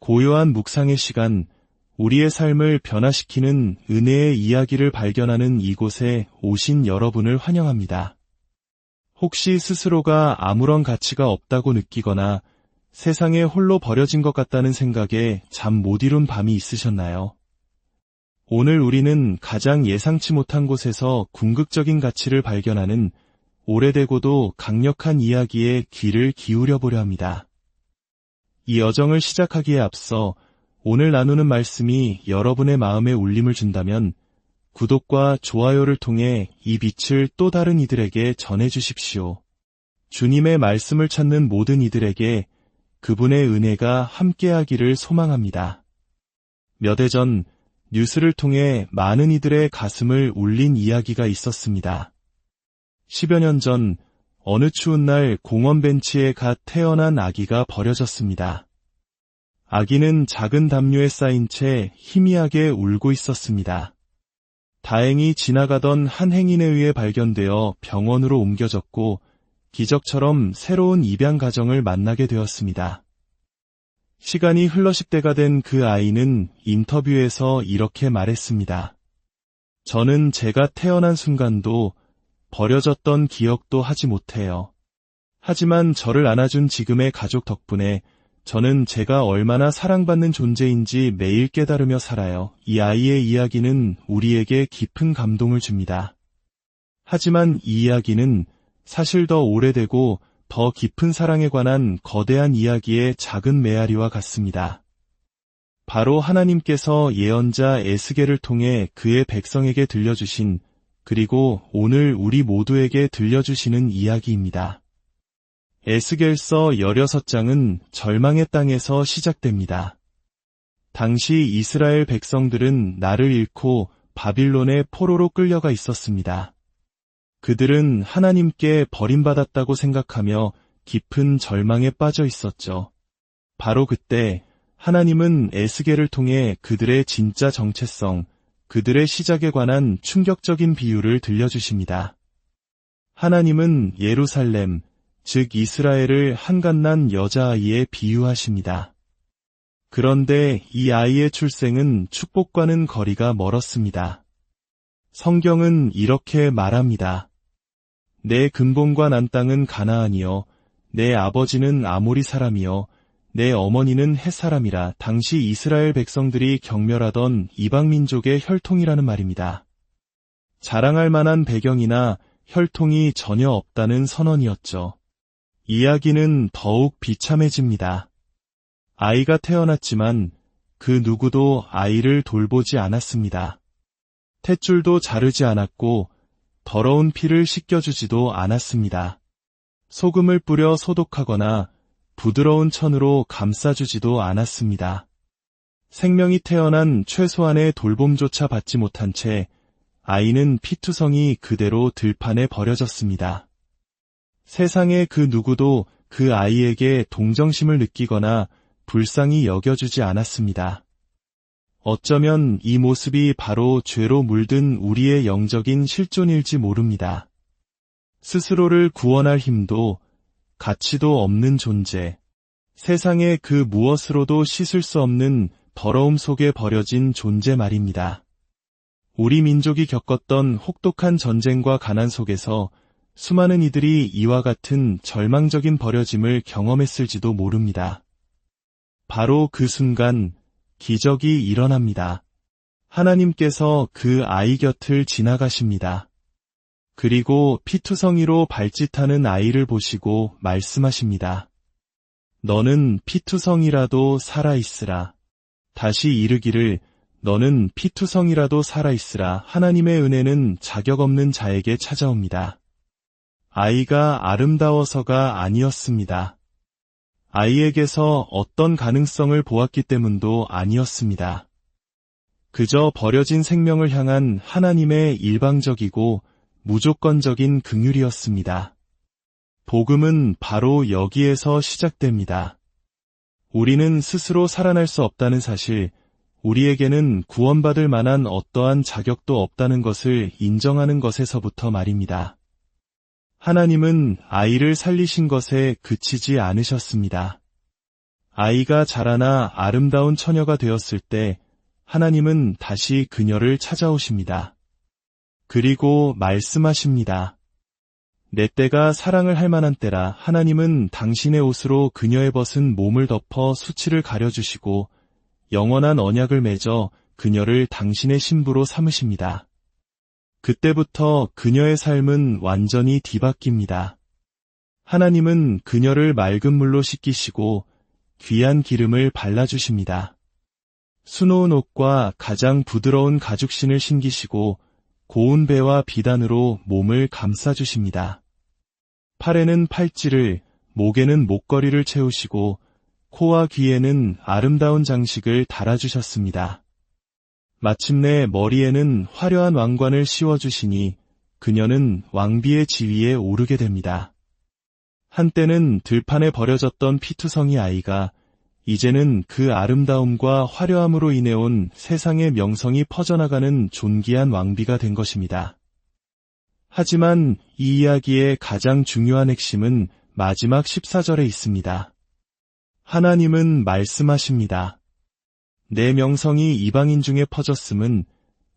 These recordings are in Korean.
고요한 묵상의 시간, 우리의 삶을 변화시키는 은혜의 이야기를 발견하는 이곳에 오신 여러분을 환영합니다. 혹시 스스로가 아무런 가치가 없다고 느끼거나 세상에 홀로 버려진 것 같다는 생각에 잠 못 이룬 밤이 있으셨나요? 오늘 우리는 가장 예상치 못한 곳에서 궁극적인 가치를 발견하는 오래되고도 강력한 이야기에 귀를 기울여 보려 합니다. 이 여정을 시작하기에 앞서 오늘 나누는 말씀이 여러분의 마음에 울림을 준다면 구독과 좋아요를 통해 이 빛을 또 다른 이들에게 전해주십시오. 주님의 말씀을 찾는 모든 이들에게 그분의 은혜가 함께하기를 소망합니다. 몇 해 전 뉴스를 통해 많은 이들의 가슴을 울린 이야기가 있었습니다. 10여 년 전 어느 추운 날 공원 벤치에 갓 태어난 아기가 버려졌습니다. 아기는 작은 담요에 쌓인 채 희미하게 울고 있었습니다. 다행히 지나가던 한 행인에 의해 발견되어 병원으로 옮겨졌고 기적처럼 새로운 입양 가정을 만나게 되었습니다. 시간이 흘러 10대가 된 그 아이는 인터뷰에서 이렇게 말했습니다. 저는 제가 태어난 순간도 버려졌던 기억도 하지 못해요. 하지만 저를 안아준 지금의 가족 덕분에 저는 제가 얼마나 사랑받는 존재인지 매일 깨달으며 살아요. 이 아이의 이야기는 우리에게 깊은 감동을 줍니다. 하지만 이 이야기는 사실 더 오래되고 더 깊은 사랑에 관한 거대한 이야기의 작은 메아리와 같습니다. 바로 하나님께서 예언자 에스겔을 통해 그의 백성에게 들려주신 그리고 오늘 우리 모두에게 들려주시는 이야기입니다. 에스겔서 16장은 절망의 땅에서 시작됩니다. 당시 이스라엘 백성들은 나를 잃고 바빌론의 포로로 끌려가 있었습니다. 그들은 하나님께 버림받았다고 생각하며 깊은 절망에 빠져 있었죠. 바로 그때 하나님은 에스겔을 통해 그들의 진짜 정체성, 그들의 시작에 관한 충격적인 비유를 들려주십니다. 하나님은 예루살렘, 즉 이스라엘을 한갓난 여자아이에 비유하십니다. 그런데 이 아이의 출생은 축복과는 거리가 멀었습니다. 성경은 이렇게 말합니다. 내 근본과 난 땅은 가나안이요 내 아버지는 아모리 사람이요 내 어머니는 헷 사람이라. 당시 이스라엘 백성들이 경멸하던 이방 민족의 혈통이라는 말입니다. 자랑할 만한 배경이나 혈통이 전혀 없다는 선언이었죠. 이야기는 더욱 비참해집니다. 아이가 태어났지만 그 누구도 아이를 돌보지 않았습니다. 탯줄도 자르지 않았고 더러운 피를 씻겨주지도 않았습니다. 소금을 뿌려 소독하거나 부드러운 천으로 감싸주지도 않았습니다. 생명이 태어난 최소한의 돌봄조차 받지 못한 채 아이는 피투성이 그대로 들판에 버려졌습니다. 세상의 그 누구도 그 아이에게 동정심을 느끼거나 불쌍히 여겨주지 않았습니다. 어쩌면 이 모습이 바로 죄로 물든 우리의 영적인 실존일지 모릅니다. 스스로를 구원할 힘도 가치도 없는 존재, 세상의 그 무엇으로도 씻을 수 없는 더러움 속에 버려진 존재 말입니다. 우리 민족이 겪었던 혹독한 전쟁과 가난 속에서 수많은 이들이 이와 같은 절망적인 버려짐을 경험했을지도 모릅니다. 바로 그 순간 기적이 일어납니다. 하나님께서 그 아이 곁을 지나가십니다. 그리고 피투성이로 발짓하는 아이를 보시고 말씀하십니다. 너는 피투성이라도 살아있으라. 다시 이르기를 너는 피투성이라도 살아있으라. 하나님의 은혜는 자격 없는 자에게 찾아옵니다. 아이가 아름다워서가 아니었습니다. 아이에게서 어떤 가능성을 보았기 때문도 아니었습니다. 그저 버려진 생명을 향한 하나님의 일방적이고 무조건적인 긍휼이었습니다. 복음은 바로 여기에서 시작됩니다. 우리는 스스로 살아날 수 없다는 사실, 우리에게는 구원받을 만한 어떠한 자격도 없다는 것을 인정하는 것에서부터 말입니다. 하나님은 아이를 살리신 것에 그치지 않으셨습니다. 아이가 자라나 아름다운 처녀가 되었을 때 하나님은 다시 그녀를 찾아오십니다. 그리고 말씀하십니다. 내 때가 사랑을 할 만한 때라. 하나님은 당신의 옷으로 그녀의 벗은 몸을 덮어 수치를 가려주시고 영원한 언약을 맺어 그녀를 당신의 신부로 삼으십니다. 그때부터 그녀의 삶은 완전히 뒤바뀝니다. 하나님은 그녀를 맑은 물로 씻기시고 귀한 기름을 발라주십니다. 수놓은 옷과 가장 부드러운 가죽신을 신기시고 고운 배와 비단으로 몸을 감싸주십니다. 팔에는 팔찌를, 목에는 목걸이를 채우시고 코와 귀에는 아름다운 장식을 달아주셨습니다. 마침내 머리에는 화려한 왕관을 씌워주시니 그녀는 왕비의 지위에 오르게 됩니다. 한때는 들판에 버려졌던 피투성이 아이가 이제는 그 아름다움과 화려함으로 인해 온 세상의 명성이 퍼져나가는 존귀한 왕비가 된 것입니다. 하지만 이 이야기의 가장 중요한 핵심은 마지막 14절에 있습니다. 하나님은 말씀하십니다. 내 명성이 이방인 중에 퍼졌음은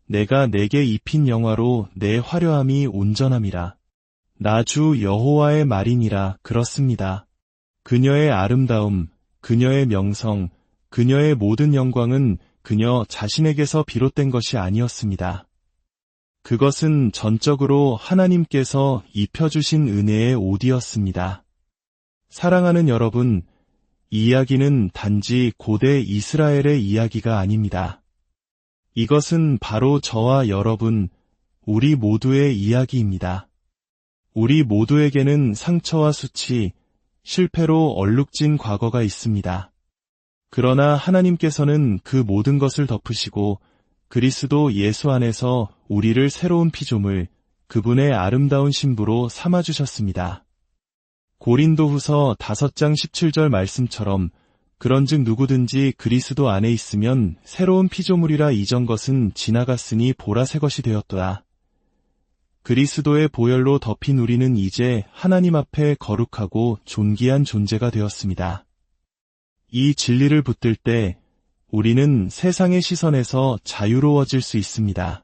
내가 내게 입힌 영화로 내 화려함이 온전함이라. 나 주 여호와의 말이니라. 그렇습니다. 그녀의 아름다움, 그녀의 명성, 그녀의 모든 영광은 그녀 자신에게서 비롯된 것이 아니었습니다. 그것은 전적으로 하나님께서 입혀주신 은혜의 옷이었습니다. 사랑하는 여러분, 이 이야기는 단지 고대 이스라엘의 이야기가 아닙니다. 이것은 바로 저와 여러분, 우리 모두의 이야기입니다. 우리 모두에게는 상처와 수치, 실패로 얼룩진 과거가 있습니다. 그러나 하나님께서는 그 모든 것을 덮으시고 그리스도 예수 안에서 우리를 새로운 피조물, 그분의 아름다운 신부로 삼아주셨습니다. 고린도후서 5장 17절 말씀처럼 그런즉 누구든지 그리스도 안에 있으면 새로운 피조물이라. 이전 것은 지나갔으니 보라 새 것이 되었도다. 그리스도의 보혈로 덮인 우리는 이제 하나님 앞에 거룩하고 존귀한 존재가 되었습니다. 이 진리를 붙들 때 우리는 세상의 시선에서 자유로워질 수 있습니다.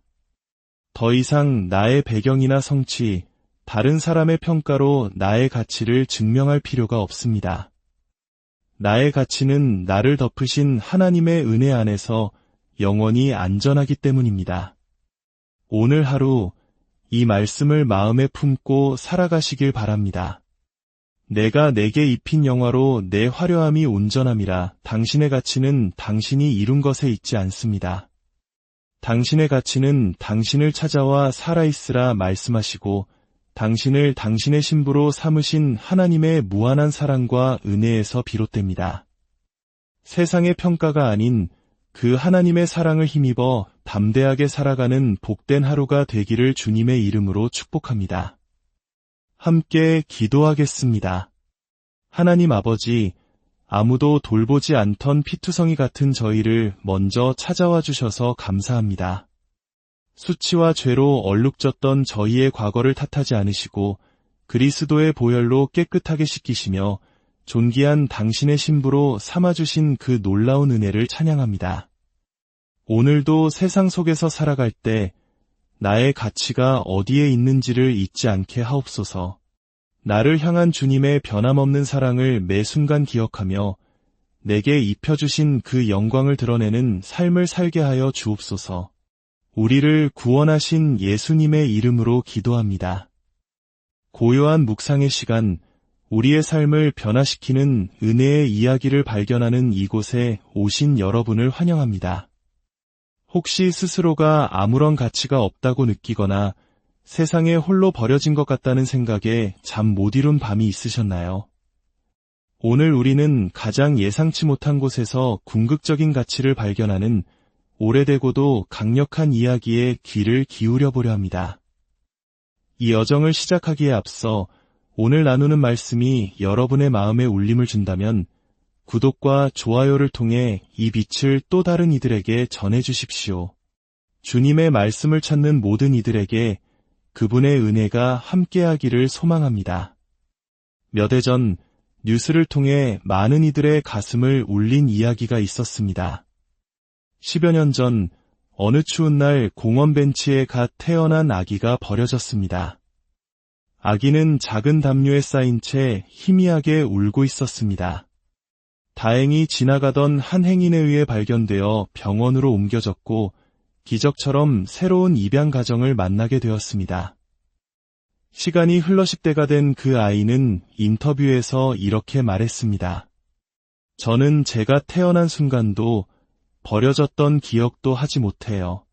더 이상 나의 배경이나 성취, 다른 사람의 평가로 나의 가치를 증명할 필요가 없습니다. 나의 가치는 나를 덮으신 하나님의 은혜 안에서 영원히 안전하기 때문입니다. 오늘 하루 이 말씀을 마음에 품고 살아가시길 바랍니다. 내가 내게 입힌 영화로 내 화려함이 온전함이라. 당신의 가치는 당신이 이룬 것에 있지 않습니다. 당신의 가치는 당신을 찾아와 살아있으라 말씀하시고 당신을 당신의 신부로 삼으신 하나님의 무한한 사랑과 은혜에서 비롯됩니다. 세상의 평가가 아닌 그 하나님의 사랑을 힘입어 담대하게 살아가는 복된 하루가 되기를 주님의 이름으로 축복합니다. 함께 기도하겠습니다. 하나님 아버지, 아무도 돌보지 않던 피투성이 같은 저희를 먼저 찾아와 주셔서 감사합니다. 수치와 죄로 얼룩졌던 저희의 과거를 탓하지 않으시고 그리스도의 보혈로 깨끗하게 씻기시며 존귀한 당신의 신부로 삼아주신 그 놀라운 은혜를 찬양합니다. 오늘도 세상 속에서 살아갈 때 나의 가치가 어디에 있는지를 잊지 않게 하옵소서. 나를 향한 주님의 변함없는 사랑을 매 순간 기억하며 내게 입혀주신 그 영광을 드러내는 삶을 살게 하여 주옵소서. 우리를 구원하신 예수님의 이름으로 기도합니다. 고요한 묵상의 시간, 우리의 삶을 변화시키는 은혜의 이야기를 발견하는 이곳에 오신 여러분을 환영합니다. 혹시 스스로가 아무런 가치가 없다고 느끼거나 세상에 홀로 버려진 것 같다는 생각에 잠 못 이룬 밤이 있으셨나요? 오늘 우리는 가장 예상치 못한 곳에서 궁극적인 가치를 발견하는 오래되고도 강력한 이야기에 귀를 기울여 보려 합니다. 이 여정을 시작하기에 앞서 오늘 나누는 말씀이 여러분의 마음에 울림을 준다면 구독과 좋아요를 통해 이 빛을 또 다른 이들에게 전해주십시오. 주님의 말씀을 찾는 모든 이들에게 그분의 은혜가 함께하기를 소망합니다. 몇 해 전 뉴스를 통해 많은 이들의 가슴을 울린 이야기가 있었습니다. 10여 년 전 어느 추운 날 공원 벤치에 갓 태어난 아기가 버려졌습니다. 아기는 작은 담요에 쌓인 채 희미하게 울고 있었습니다. 다행히 지나가던 한 행인에 의해 발견되어 병원으로 옮겨졌고 기적처럼 새로운 입양 가정을 만나게 되었습니다. 시간이 흘러 10대가 된 그 아이는 인터뷰에서 이렇게 말했습니다. 저는 제가 태어난 순간도 버려졌던 기억도 하지 못해요.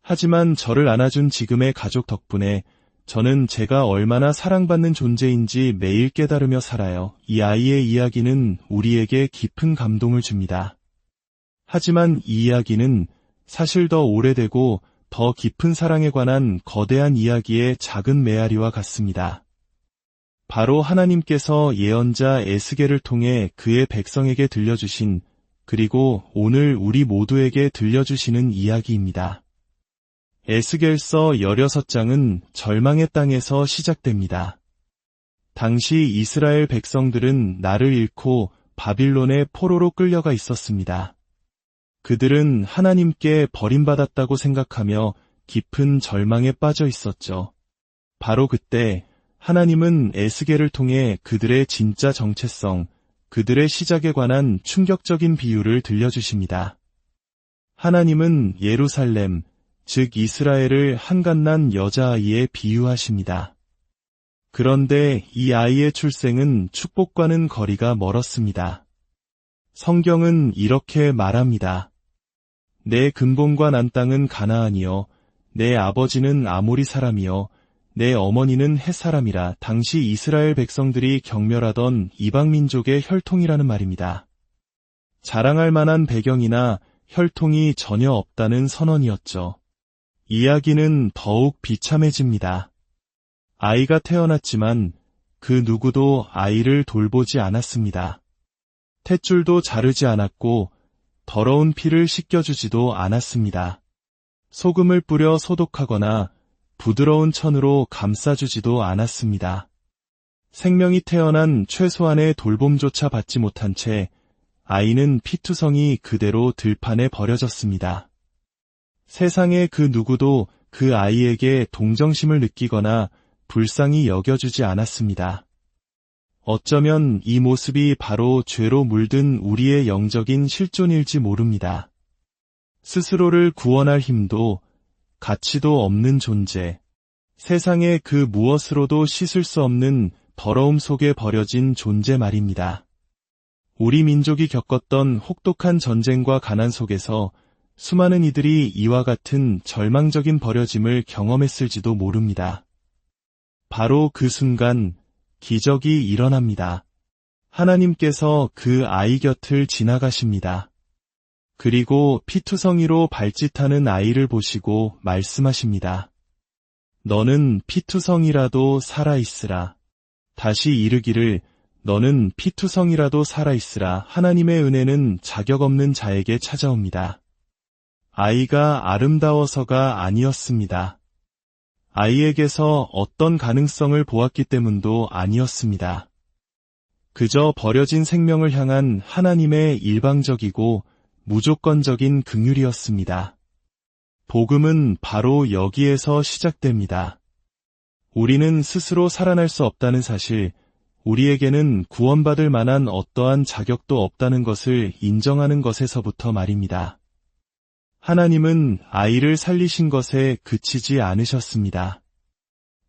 하지만 저를 안아준 지금의 가족 덕분에 저는 제가 얼마나 사랑받는 존재인지 매일 깨달으며 살아요. 이 아이의 이야기는 우리에게 깊은 감동을 줍니다. 하지만 이 이야기는 사실 더 오래되고 더 깊은 사랑에 관한 거대한 이야기의 작은 메아리와 같습니다. 바로 하나님께서 예언자 에스겔을 통해 그의 백성에게 들려주신 그리고 오늘 우리 모두에게 들려주시는 이야기입니다. 에스겔서 16장은 절망의 땅에서 시작됩니다. 당시 이스라엘 백성들은 나를 잃고 바빌론의 포로로 끌려가 있었습니다. 그들은 하나님께 버림받았다고 생각하며 깊은 절망에 빠져 있었죠. 바로 그때 하나님은 에스겔을 통해 그들의 진짜 정체성, 그들의 시작에 관한 충격적인 비유를 들려주십니다. 하나님은 예루살렘, 즉 이스라엘을 한갓난 여자아이에 비유하십니다. 그런데 이 아이의 출생은 축복과는 거리가 멀었습니다. 성경은 이렇게 말합니다. 내 근본과 난 땅은 가나안이요 내 아버지는 아모리 사람이요 내 어머니는 헷 사람이라. 당시 이스라엘 백성들이 경멸하던 이방 민족의 혈통이라는 말입니다. 자랑할 만한 배경이나 혈통이 전혀 없다는 선언이었죠. 이야기는 더욱 비참해집니다. 아이가 태어났지만 그 누구도 아이를 돌보지 않았습니다. 탯줄도 자르지 않았고 더러운 피를 씻겨주지도 않았습니다. 소금을 뿌려 소독하거나 부드러운 천으로 감싸주지도 않았습니다. 생명이 태어난 최소한의 돌봄조차 받지 못한 채 아이는 피투성이 그대로 들판에 버려졌습니다. 세상의 그 누구도 그 아이에게 동정심을 느끼거나 불쌍히 여겨주지 않았습니다. 어쩌면 이 모습이 바로 죄로 물든 우리의 영적인 실존일지 모릅니다. 스스로를 구원할 힘도 가치도 없는 존재, 세상의 그 무엇으로도 씻을 수 없는 더러움 속에 버려진 존재 말입니다. 우리 민족이 겪었던 혹독한 전쟁과 가난 속에서 수많은 이들이 이와 같은 절망적인 버려짐을 경험했을지도 모릅니다. 바로 그 순간 기적이 일어납니다. 하나님께서 그 아이 곁을 지나가십니다. 그리고 피투성이로 발짓하는 아이를 보시고 말씀하십니다. 너는 피투성이라도 살아있으라. 다시 이르기를 너는 피투성이라도 살아있으라. 하나님의 은혜는 자격 없는 자에게 찾아옵니다. 아이가 아름다워서가 아니었습니다. 아이에게서 어떤 가능성을 보았기 때문도 아니었습니다. 그저 버려진 생명을 향한 하나님의 일방적이고 무조건적인 긍휼이었습니다. 복음은 바로 여기에서 시작됩니다. 우리는 스스로 살아날 수 없다는 사실, 우리에게는 구원받을 만한 어떠한 자격도 없다는 것을 인정하는 것에서부터 말입니다. 하나님은 아이를 살리신 것에 그치지 않으셨습니다.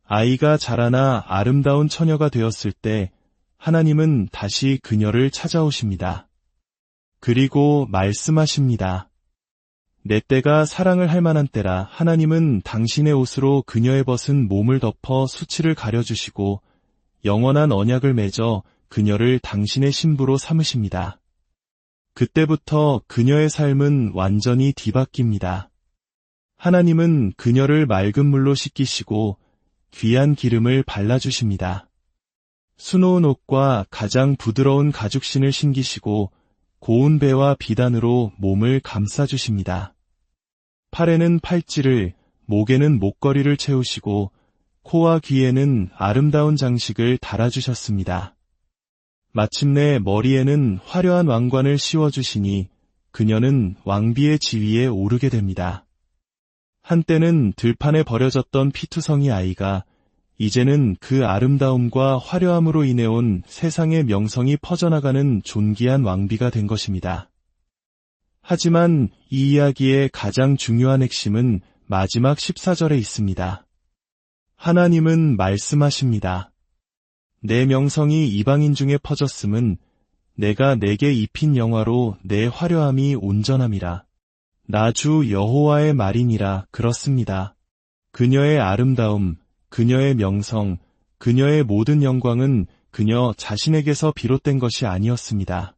아이가 자라나 아름다운 처녀가 되었을 때 하나님은 다시 그녀를 찾아오십니다. 그리고 말씀하십니다. 내 때가 사랑을 할 만한 때라. 하나님은 당신의 옷으로 그녀의 벗은 몸을 덮어 수치를 가려주시고 영원한 언약을 맺어 그녀를 당신의 신부로 삼으십니다. 그때부터 그녀의 삶은 완전히 뒤바뀝니다. 하나님은 그녀를 맑은 물로 씻기시고 귀한 기름을 발라주십니다. 수놓은 옷과 가장 부드러운 가죽신을 신기시고 고운 배와 비단으로 몸을 감싸주십니다. 팔에는 팔찌를, 목에는 목걸이를 채우시고 코와 귀에는 아름다운 장식을 달아주셨습니다. 마침내 머리에는 화려한 왕관을 씌워주시니 그녀는 왕비의 지위에 오르게 됩니다. 한때는 들판에 버려졌던 피투성이 아이가 이제는 그 아름다움과 화려함으로 인해 온 세상의 명성이 퍼져나가는 존귀한 왕비가 된 것입니다. 하지만 이 이야기의 가장 중요한 핵심은 마지막 14절에 있습니다. 하나님은 말씀하십니다. 내 명성이 이방인 중에 퍼졌음은 내가 내게 입힌 영화로 내 화려함이 온전함이라. 나 주 여호와의 말이니라. 그렇습니다. 그녀의 아름다움, 그녀의 명성, 그녀의 모든 영광은 그녀 자신에게서 비롯된 것이 아니었습니다.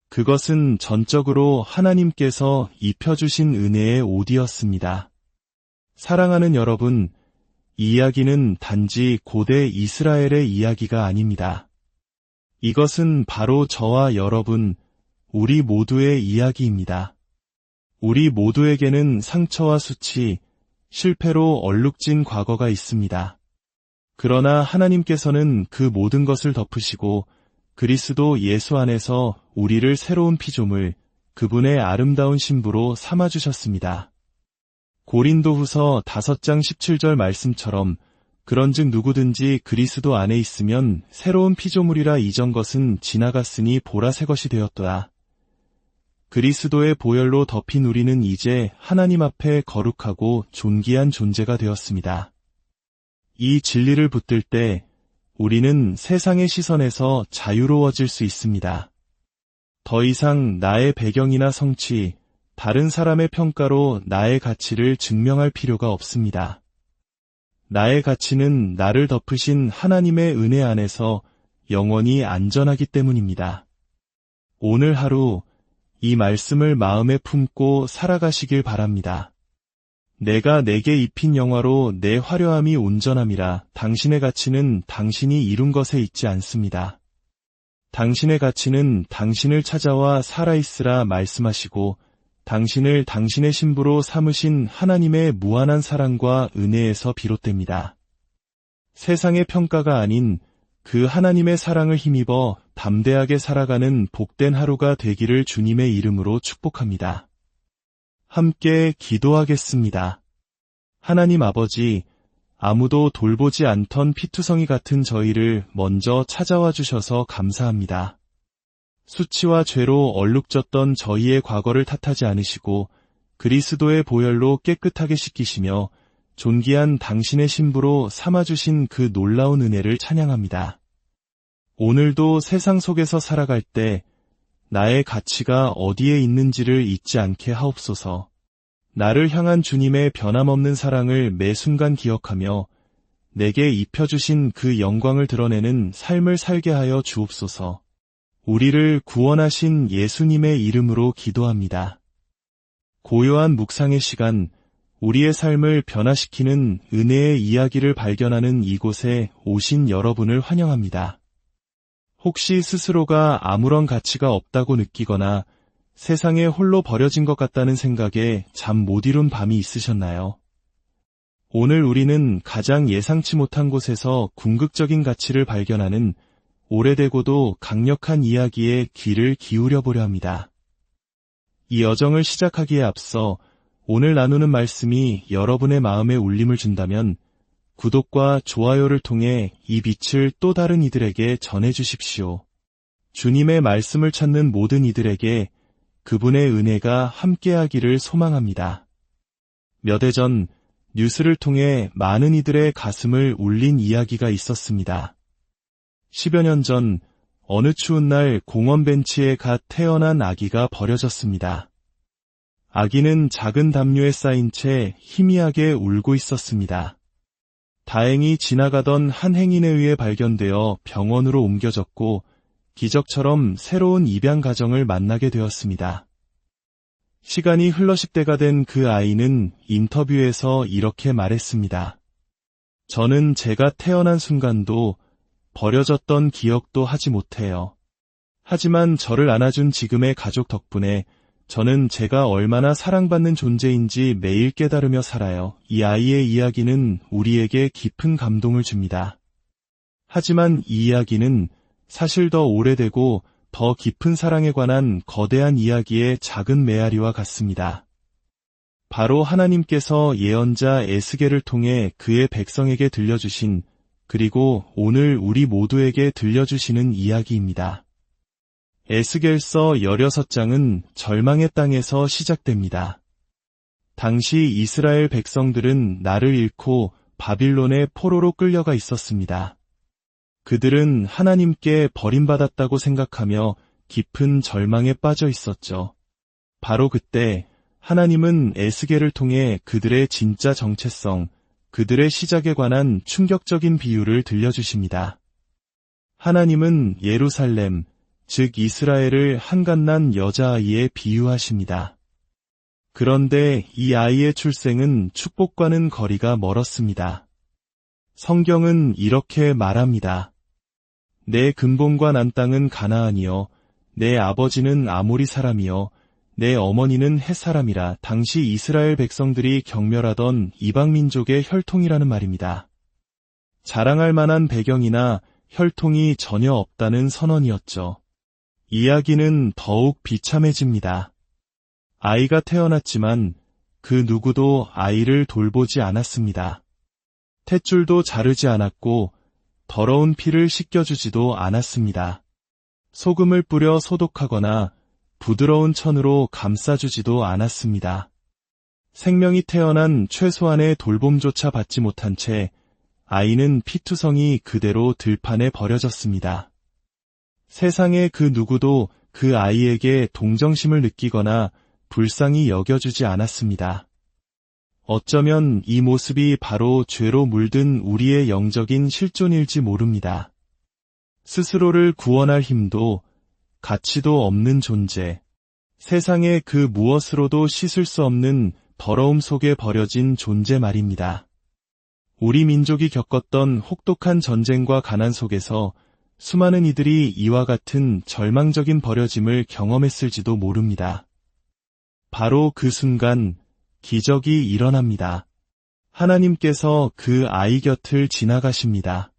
그것은 전적으로 하나님께서 입혀주신 은혜의 옷이었습니다. 사랑하는 여러분, 이 이야기는 단지 고대 이스라엘의 이야기가 아닙니다. 이것은 바로 저와 여러분, 우리 모두의 이야기입니다. 우리 모두에게는 상처와 수치, 실패로 얼룩진 과거가 있습니다. 그러나 하나님께서는 그 모든 것을 덮으시고 그리스도 예수 안에서 우리를 새로운 피조물, 그분의 아름다운 신부로 삼아주셨습니다. 고린도후서 5장 17절 말씀처럼 그런즉 누구든지 그리스도 안에 있으면 새로운 피조물이라 이전 것은 지나갔으니 보라 새 것이 되었도다. 그리스도의 보혈로 덮인 우리는 이제 하나님 앞에 거룩하고 존귀한 존재가 되었습니다. 이 진리를 붙들 때 우리는 세상의 시선에서 자유로워질 수 있습니다. 더 이상 나의 배경이나 성취, 다른 사람의 평가로 나의 가치를 증명할 필요가 없습니다. 나의 가치는 나를 덮으신 하나님의 은혜 안에서 영원히 안전하기 때문입니다. 오늘 하루 이 말씀을 마음에 품고 살아가시길 바랍니다. 내가 내게 입힌 영화로 내 화려함이 온전함이라. 당신의 가치는 당신이 이룬 것에 있지 않습니다. 당신의 가치는 당신을 찾아와 살아있으라 말씀하시고 당신을 당신의 신부로 삼으신 하나님의 무한한 사랑과 은혜에서 비롯됩니다. 세상의 평가가 아닌 그 하나님의 사랑을 힘입어 담대하게 살아가는 복된 하루가 되기를 주님의 이름으로 축복합니다. 함께 기도하겠습니다. 하나님 아버지, 아무도 돌보지 않던 피투성이 같은 저희를 먼저 찾아와 주셔서 감사합니다. 수치와 죄로 얼룩졌던 저희의 과거를 탓하지 않으시고 그리스도의 보혈로 깨끗하게 씻기시며 존귀한 당신의 신부로 삼아주신 그 놀라운 은혜를 찬양합니다. 오늘도 세상 속에서 살아갈 때 나의 가치가 어디에 있는지를 잊지 않게 하옵소서. 나를 향한 주님의 변함없는 사랑을 매 순간 기억하며 내게 입혀주신 그 영광을 드러내는 삶을 살게 하여 주옵소서. 우리를 구원하신 예수님의 이름으로 기도합니다. 고요한 묵상의 시간, 우리의 삶을 변화시키는 은혜의 이야기를 발견하는 이곳에 오신 여러분을 환영합니다. 혹시 스스로가 아무런 가치가 없다고 느끼거나 세상에 홀로 버려진 것 같다는 생각에 잠 못 이룬 밤이 있으셨나요? 오늘 우리는 가장 예상치 못한 곳에서 궁극적인 가치를 발견하는 오래되고도 강력한 이야기에 귀를 기울여 보려 합니다. 이 여정을 시작하기에 앞서 오늘 나누는 말씀이 여러분의 마음에 울림을 준다면 구독과 좋아요를 통해 이 빛을 또 다른 이들에게 전해주십시오. 주님의 말씀을 찾는 모든 이들에게 그분의 은혜가 함께하기를 소망합니다. 몇 해 전 뉴스를 통해 많은 이들의 가슴을 울린 이야기가 있었습니다. 10여 년 전 어느 추운 날 공원 벤치에 갓 태어난 아기가 버려졌습니다. 아기는 작은 담요에 쌓인 채 희미하게 울고 있었습니다. 다행히 지나가던 한 행인에 의해 발견되어 병원으로 옮겨졌고 기적처럼 새로운 입양 가정을 만나게 되었습니다. 시간이 흘러 10대가 된 그 아이는 인터뷰에서 이렇게 말했습니다. 저는 제가 태어난 순간도 버려졌던 기억도 하지 못해요. 하지만 저를 안아준 지금의 가족 덕분에 저는 제가 얼마나 사랑받는 존재인지 매일 깨달으며 살아요. 이 아이의 이야기는 우리에게 깊은 감동을 줍니다. 하지만 이 이야기는 사실 더 오래되고 더 깊은 사랑에 관한 거대한 이야기의 작은 메아리와 같습니다. 바로 하나님께서 예언자 에스겔을 통해 그의 백성에게 들려주신, 그리고 오늘 우리 모두에게 들려주시는 이야기입니다. 에스겔서 16장은 절망의 땅에서 시작됩니다. 당시 이스라엘 백성들은 나를 잃고 바빌론의 포로로 끌려가 있었습니다. 그들은 하나님께 버림받았다고 생각하며 깊은 절망에 빠져 있었죠. 바로 그때 하나님은 에스겔을 통해 그들의 진짜 정체성, 그들의 시작에 관한 충격적인 비유를 들려주십니다. 하나님은 예루살렘, 즉 이스라엘을 한갓난 여자아이에 비유하십니다. 그런데 이 아이의 출생은 축복과는 거리가 멀었습니다. 성경은 이렇게 말합니다. 내 근본과 난 땅은 가나안이요, 내 아버지는 아모리 사람이요, 내 어머니는 헷 사람이라. 당시 이스라엘 백성들이 경멸하던 이방 민족의 혈통이라는 말입니다. 자랑할 만한 배경이나 혈통이 전혀 없다는 선언이었죠. 이야기는 더욱 비참해집니다. 아이가 태어났지만 그 누구도 아이를 돌보지 않았습니다. 탯줄도 자르지 않았고 더러운 피를 씻겨주지도 않았습니다. 소금을 뿌려 소독하거나 부드러운 천으로 감싸주지도 않았습니다. 생명이 태어난 최소한의 돌봄조차 받지 못한 채 아이는 피투성이 그대로 들판에 버려졌습니다. 세상의 그 누구도 그 아이에게 동정심을 느끼거나 불쌍히 여겨주지 않았습니다. 어쩌면 이 모습이 바로 죄로 물든 우리의 영적인 실존일지 모릅니다. 스스로를 구원할 힘도 가치도 없는 존재, 세상의 그 무엇으로도 씻을 수 없는 더러움 속에 버려진 존재 말입니다. 우리 민족이 겪었던 혹독한 전쟁과 가난 속에서 수많은 이들이 이와 같은 절망적인 버려짐을 경험했을지도 모릅니다. 바로 그 순간 기적이 일어납니다. 하나님께서 그 아이 곁을 지나가십니다.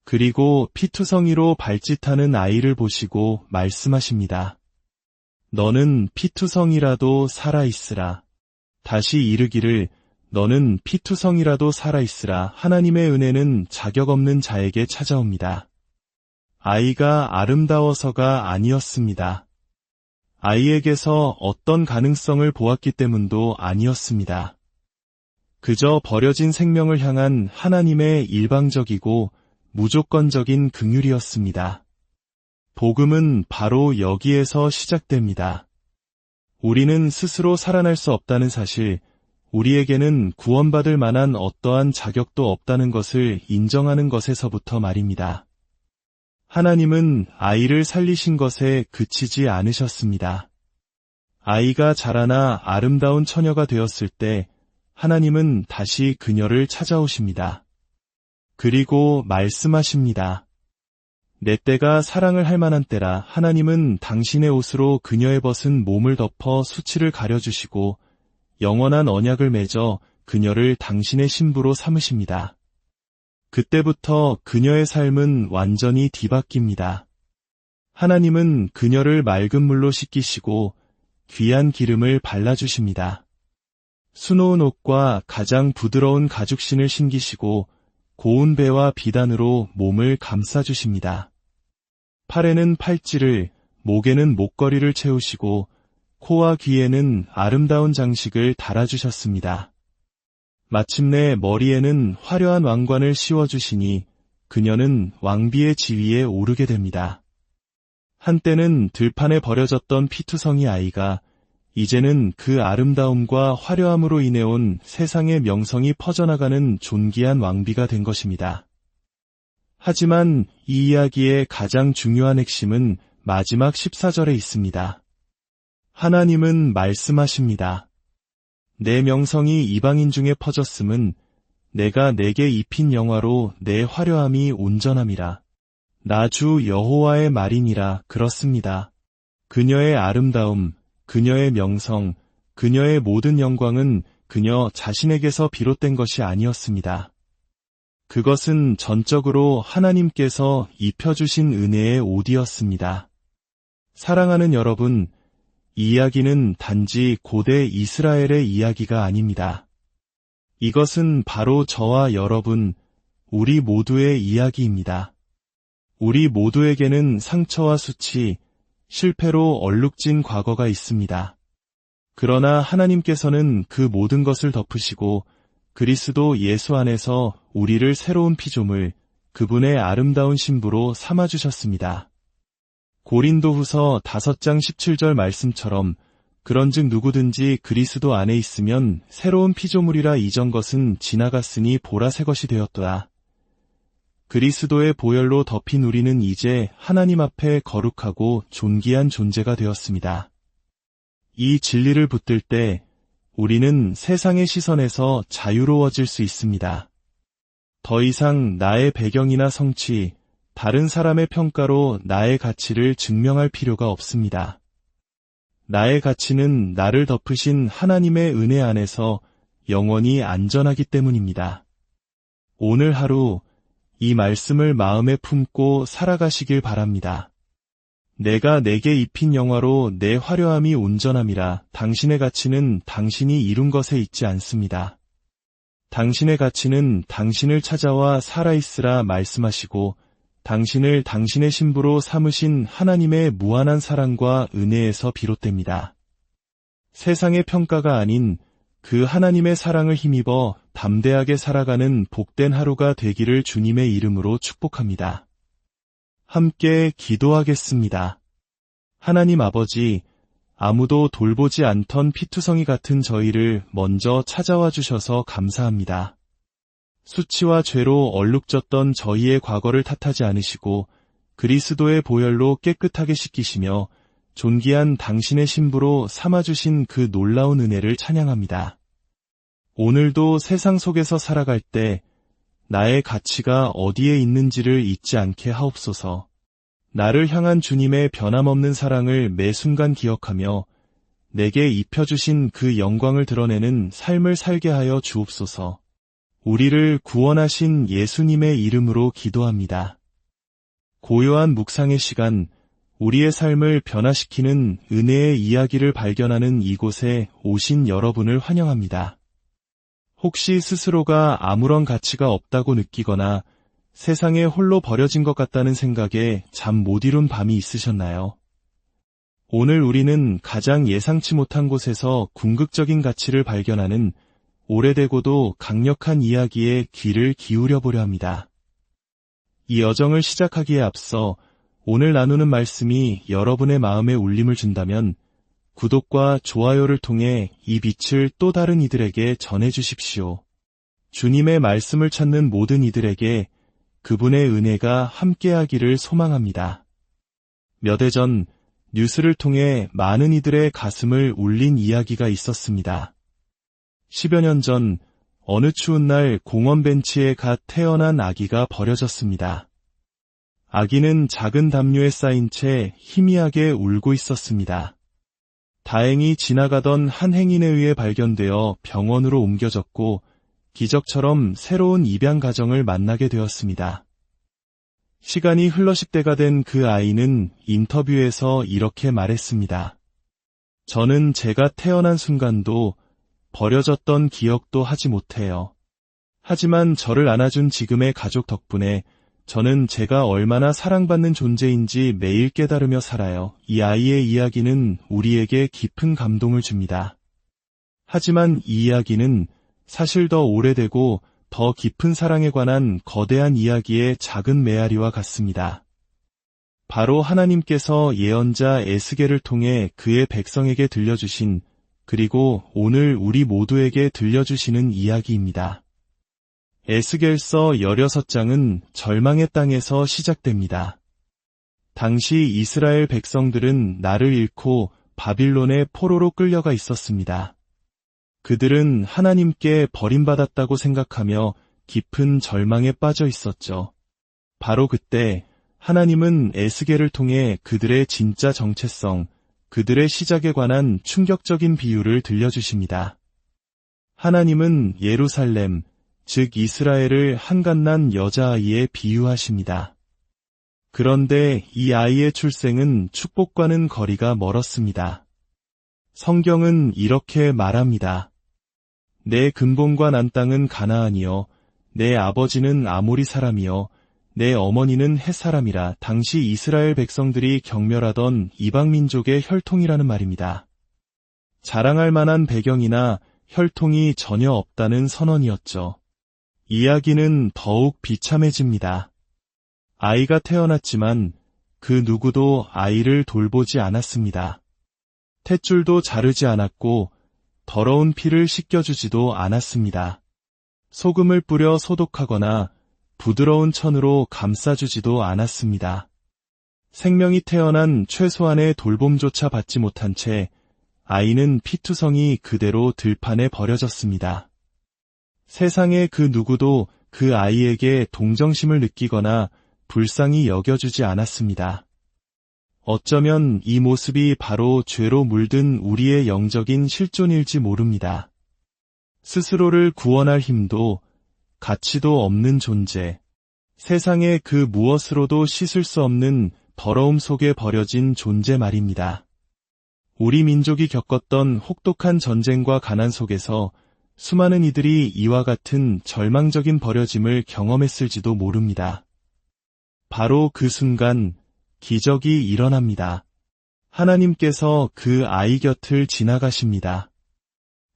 그리고 피투성이로 발짓하는 아이를 보시고 말씀하십니다. 너는 피투성이라도 살아있으라. 다시 이르기를 너는 피투성이라도 살아있으라. 하나님의 은혜는 자격 없는 자에게 찾아옵니다. 아이가 아름다워서가 아니었습니다. 아이에게서 어떤 가능성을 보았기 때문도 아니었습니다. 그저 버려진 생명을 향한 하나님의 일방적이고 무조건적인 긍휼이었습니다. 복음은 바로 여기에서 시작됩니다. 우리는 스스로 살아날 수 없다는 사실, 우리에게는 구원받을 만한 어떠한 자격도 없다는 것을 인정하는 것에서부터 말입니다. 하나님은 아이를 살리신 것에 그치지 않으셨습니다. 아이가 자라나 아름다운 처녀가 되었을 때 하나님은 다시 그녀를 찾아오십니다. 그리고 말씀하십니다. 내 때가 사랑을 할 만한 때라. 하나님은 당신의 옷으로 그녀의 벗은 몸을 덮어 수치를 가려주시고 영원한 언약을 맺어 그녀를 당신의 신부로 삼으십니다. 그때부터 그녀의 삶은 완전히 뒤바뀝니다. 하나님은 그녀를 맑은 물로 씻기시고 귀한 기름을 발라주십니다. 수놓은 옷과 가장 부드러운 가죽신을 신기시고 고운 배와 비단으로 몸을 감싸주십니다. 팔에는 팔찌를, 목에는 목걸이를 채우시고 코와 귀에는 아름다운 장식을 달아주셨습니다. 마침내 머리에는 화려한 왕관을 씌워주시니 그녀는 왕비의 지위에 오르게 됩니다. 한때는 들판에 버려졌던 피투성이 아이가 이제는 그 아름다움과 화려함으로 인해온 세상의 명성이 퍼져나가는 존귀한 왕비가 된 것입니다. 하지만 이 이야기의 가장 중요한 핵심은 마지막 14절에 있습니다. 하나님은 말씀하십니다. 내 명성이 이방인 중에 퍼졌음은 내가 내게 입힌 영화로 내 화려함이 온전함이라. 나 주 여호와의 말이니라. 그렇습니다. 그녀의 아름다움, 그녀의 명성, 그녀의 모든 영광은 그녀 자신에게서 비롯된 것이 아니었습니다. 그것은 전적으로 하나님께서 입혀주신 은혜의 옷이었습니다. 사랑하는 여러분, 이 이야기는 단지 고대 이스라엘의 이야기가 아닙니다. 이것은 바로 저와 여러분, 우리 모두의 이야기입니다. 우리 모두에게는 상처와 수치, 실패로 얼룩진 과거가 있습니다. 그러나 하나님께서는 그 모든 것을 덮으시고 그리스도 예수 안에서 우리를 새로운 피조물, 그분의 아름다운 신부로 삼아주셨습니다. 고린도후서 5장 17절 말씀처럼 그런즉 누구든지 그리스도 안에 있으면 새로운 피조물이라 이전 것은 지나갔으니 보라 새 것이 되었도다. 그리스도의 보혈로 덮인 우리는 이제 하나님 앞에 거룩하고 존귀한 존재가 되었습니다. 이 진리를 붙들 때 우리는 세상의 시선에서 자유로워질 수 있습니다. 더 이상 나의 배경이나 성취, 다른 사람의 평가로 나의 가치를 증명할 필요가 없습니다. 나의 가치는 나를 덮으신 하나님의 은혜 안에서 영원히 안전하기 때문입니다. 오늘 하루 이 말씀을 마음에 품고 살아가시길 바랍니다. 내가 내게 입힌 영화로 내 화려함이 온전함이라. 당신의 가치는 당신이 이룬 것에 있지 않습니다. 당신의 가치는 당신을 찾아와 살아있으라 말씀하시고 당신을 당신의 신부로 삼으신 하나님의 무한한 사랑과 은혜에서 비롯됩니다. 세상의 평가가 아닌 그 하나님의 사랑을 힘입어 담대하게 살아가는 복된 하루가 되기를 주님의 이름으로 축복합니다. 함께 기도하겠습니다. 하나님 아버지, 아무도 돌보지 않던 피투성이 같은 저희를 먼저 찾아와 주셔서 감사합니다. 수치와 죄로 얼룩졌던 저희의 과거를 탓하지 않으시고 그리스도의 보혈로 깨끗하게 씻기시며 존귀한 당신의 신부로 삼아주신 그 놀라운 은혜를 찬양합니다. 오늘도 세상 속에서 살아갈 때 나의 가치가 어디에 있는지를 잊지 않게 하옵소서. 나를 향한 주님의 변함없는 사랑을 매 순간 기억하며 내게 입혀주신 그 영광을 드러내는 삶을 살게 하여 주옵소서. 우리를 구원하신 예수님의 이름으로 기도합니다. 고요한 묵상의 시간, 우리의 삶을 변화시키는 은혜의 이야기를 발견하는 이곳에 오신 여러분을 환영합니다. 혹시 스스로가 아무런 가치가 없다고 느끼거나 세상에 홀로 버려진 것 같다는 생각에 잠 못 이룬 밤이 있으셨나요? 오늘 우리는 가장 예상치 못한 곳에서 궁극적인 가치를 발견하는 오래되고도 강력한 이야기에 귀를 기울여 보려 합니다. 이 여정을 시작하기에 앞서 오늘 나누는 말씀이 여러분의 마음에 울림을 준다면 구독과 좋아요를 통해 이 빛을 또 다른 이들에게 전해주십시오. 주님의 말씀을 찾는 모든 이들에게 그분의 은혜가 함께하기를 소망합니다. 몇 해 전 뉴스를 통해 많은 이들의 가슴을 울린 이야기가 있었습니다. 10여 년 전 어느 추운 날 공원 벤치에 갓 태어난 아기가 버려졌습니다. 아기는 작은 담요에 쌓인 채 희미하게 울고 있었습니다. 다행히 지나가던 한 행인에 의해 발견되어 병원으로 옮겨졌고 기적처럼 새로운 입양 가정을 만나게 되었습니다. 시간이 흘러 10대가 된 그 아이는 인터뷰에서 이렇게 말했습니다. 저는 제가 태어난 순간도 버려졌던 기억도 하지 못해요. 하지만 저를 안아준 지금의 가족 덕분에 저는 제가 얼마나 사랑받는 존재인지 매일 깨달으며 살아요. 이 아이의 이야기는 우리에게 깊은 감동을 줍니다. 하지만 이 이야기는 사실 더 오래되고 더 깊은 사랑에 관한 거대한 이야기의 작은 메아리와 같습니다. 바로 하나님께서 예언자 에스겔을 통해 그의 백성에게 들려주신 그리고 오늘 우리 모두에게 들려주시는 이야기입니다. 에스겔서 16장은 절망의 땅에서 시작됩니다. 당시 이스라엘 백성들은 나를 잃고 바빌론의 포로로 끌려가 있었습니다. 그들은 하나님께 버림받았다고 생각하며 깊은 절망에 빠져 있었죠. 바로 그때 하나님은 에스겔을 통해 그들의 진짜 정체성, 그들의 시작에 관한 충격적인 비유를 들려주십니다. 하나님은 예루살렘, 즉 이스라엘을 한갓난 여자아이에 비유하십니다. 그런데 이 아이의 출생은 축복과는 거리가 멀었습니다. 성경은 이렇게 말합니다. 내 근본과 난 땅은 가나안이요 내 아버지는 아모리 사람이요 내 어머니는 헷 사람이라. 당시 이스라엘 백성들이 경멸하던 이방 민족의 혈통이라는 말입니다. 자랑할 만한 배경이나 혈통이 전혀 없다는 선언이었죠. 이야기는 더욱 비참해집니다. 아이가 태어났지만 그 누구도 아이를 돌보지 않았습니다. 탯줄도 자르지 않았고 더러운 피를 씻겨주지도 않았습니다. 소금을 뿌려 소독하거나 부드러운 천으로 감싸주지도 않았습니다. 생명이 태어난 최소한의 돌봄조차 받지 못한 채 아이는 피투성이 그대로 들판에 버려졌습니다. 세상의 그 누구도 그 아이에게 동정심을 느끼거나 불쌍히 여겨주지 않았습니다. 어쩌면 이 모습이 바로 죄로 물든 우리의 영적인 실존일지 모릅니다. 스스로를 구원할 힘도 가치도 없는 존재, 세상의 그 무엇으로도 씻을 수 없는 더러움 속에 버려진 존재 말입니다. 우리 민족이 겪었던 혹독한 전쟁과 가난 속에서 수많은 이들이 이와 같은 절망적인 버려짐을 경험했을지도 모릅니다. 바로 그 순간 기적이 일어납니다. 하나님께서 그 아이 곁을 지나가십니다.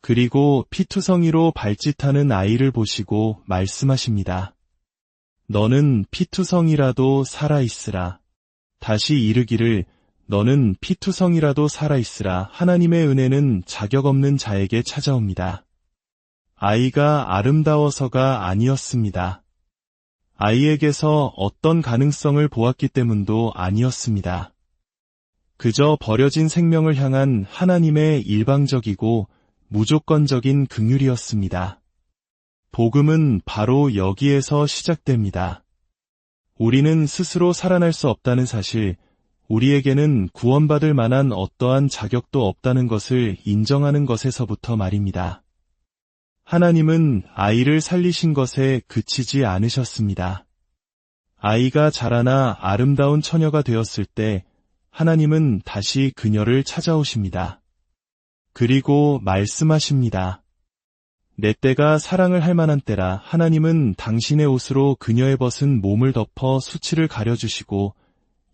그리고 피투성이로 발짓하는 아이를 보시고 말씀하십니다. 너는 피투성이라도 살아있으라. 다시 이르기를 너는 피투성이라도 살아있으라. 하나님의 은혜는 자격 없는 자에게 찾아옵니다. 아이가 아름다워서가 아니었습니다. 아이에게서 어떤 가능성을 보았기 때문도 아니었습니다. 그저 버려진 생명을 향한 하나님의 일방적이고 무조건적인 긍휼이었습니다. 복음은 바로 여기에서 시작됩니다. 우리는 스스로 살아날 수 없다는 사실, 우리에게는 구원받을 만한 어떠한 자격도 없다는 것을 인정하는 것에서부터 말입니다. 하나님은 아이를 살리신 것에 그치지 않으셨습니다. 아이가 자라나 아름다운 처녀가 되었을 때 하나님은 다시 그녀를 찾아오십니다. 그리고 말씀하십니다. 내 때가 사랑을 할 만한 때라. 하나님은 당신의 옷으로 그녀의 벗은 몸을 덮어 수치를 가려주시고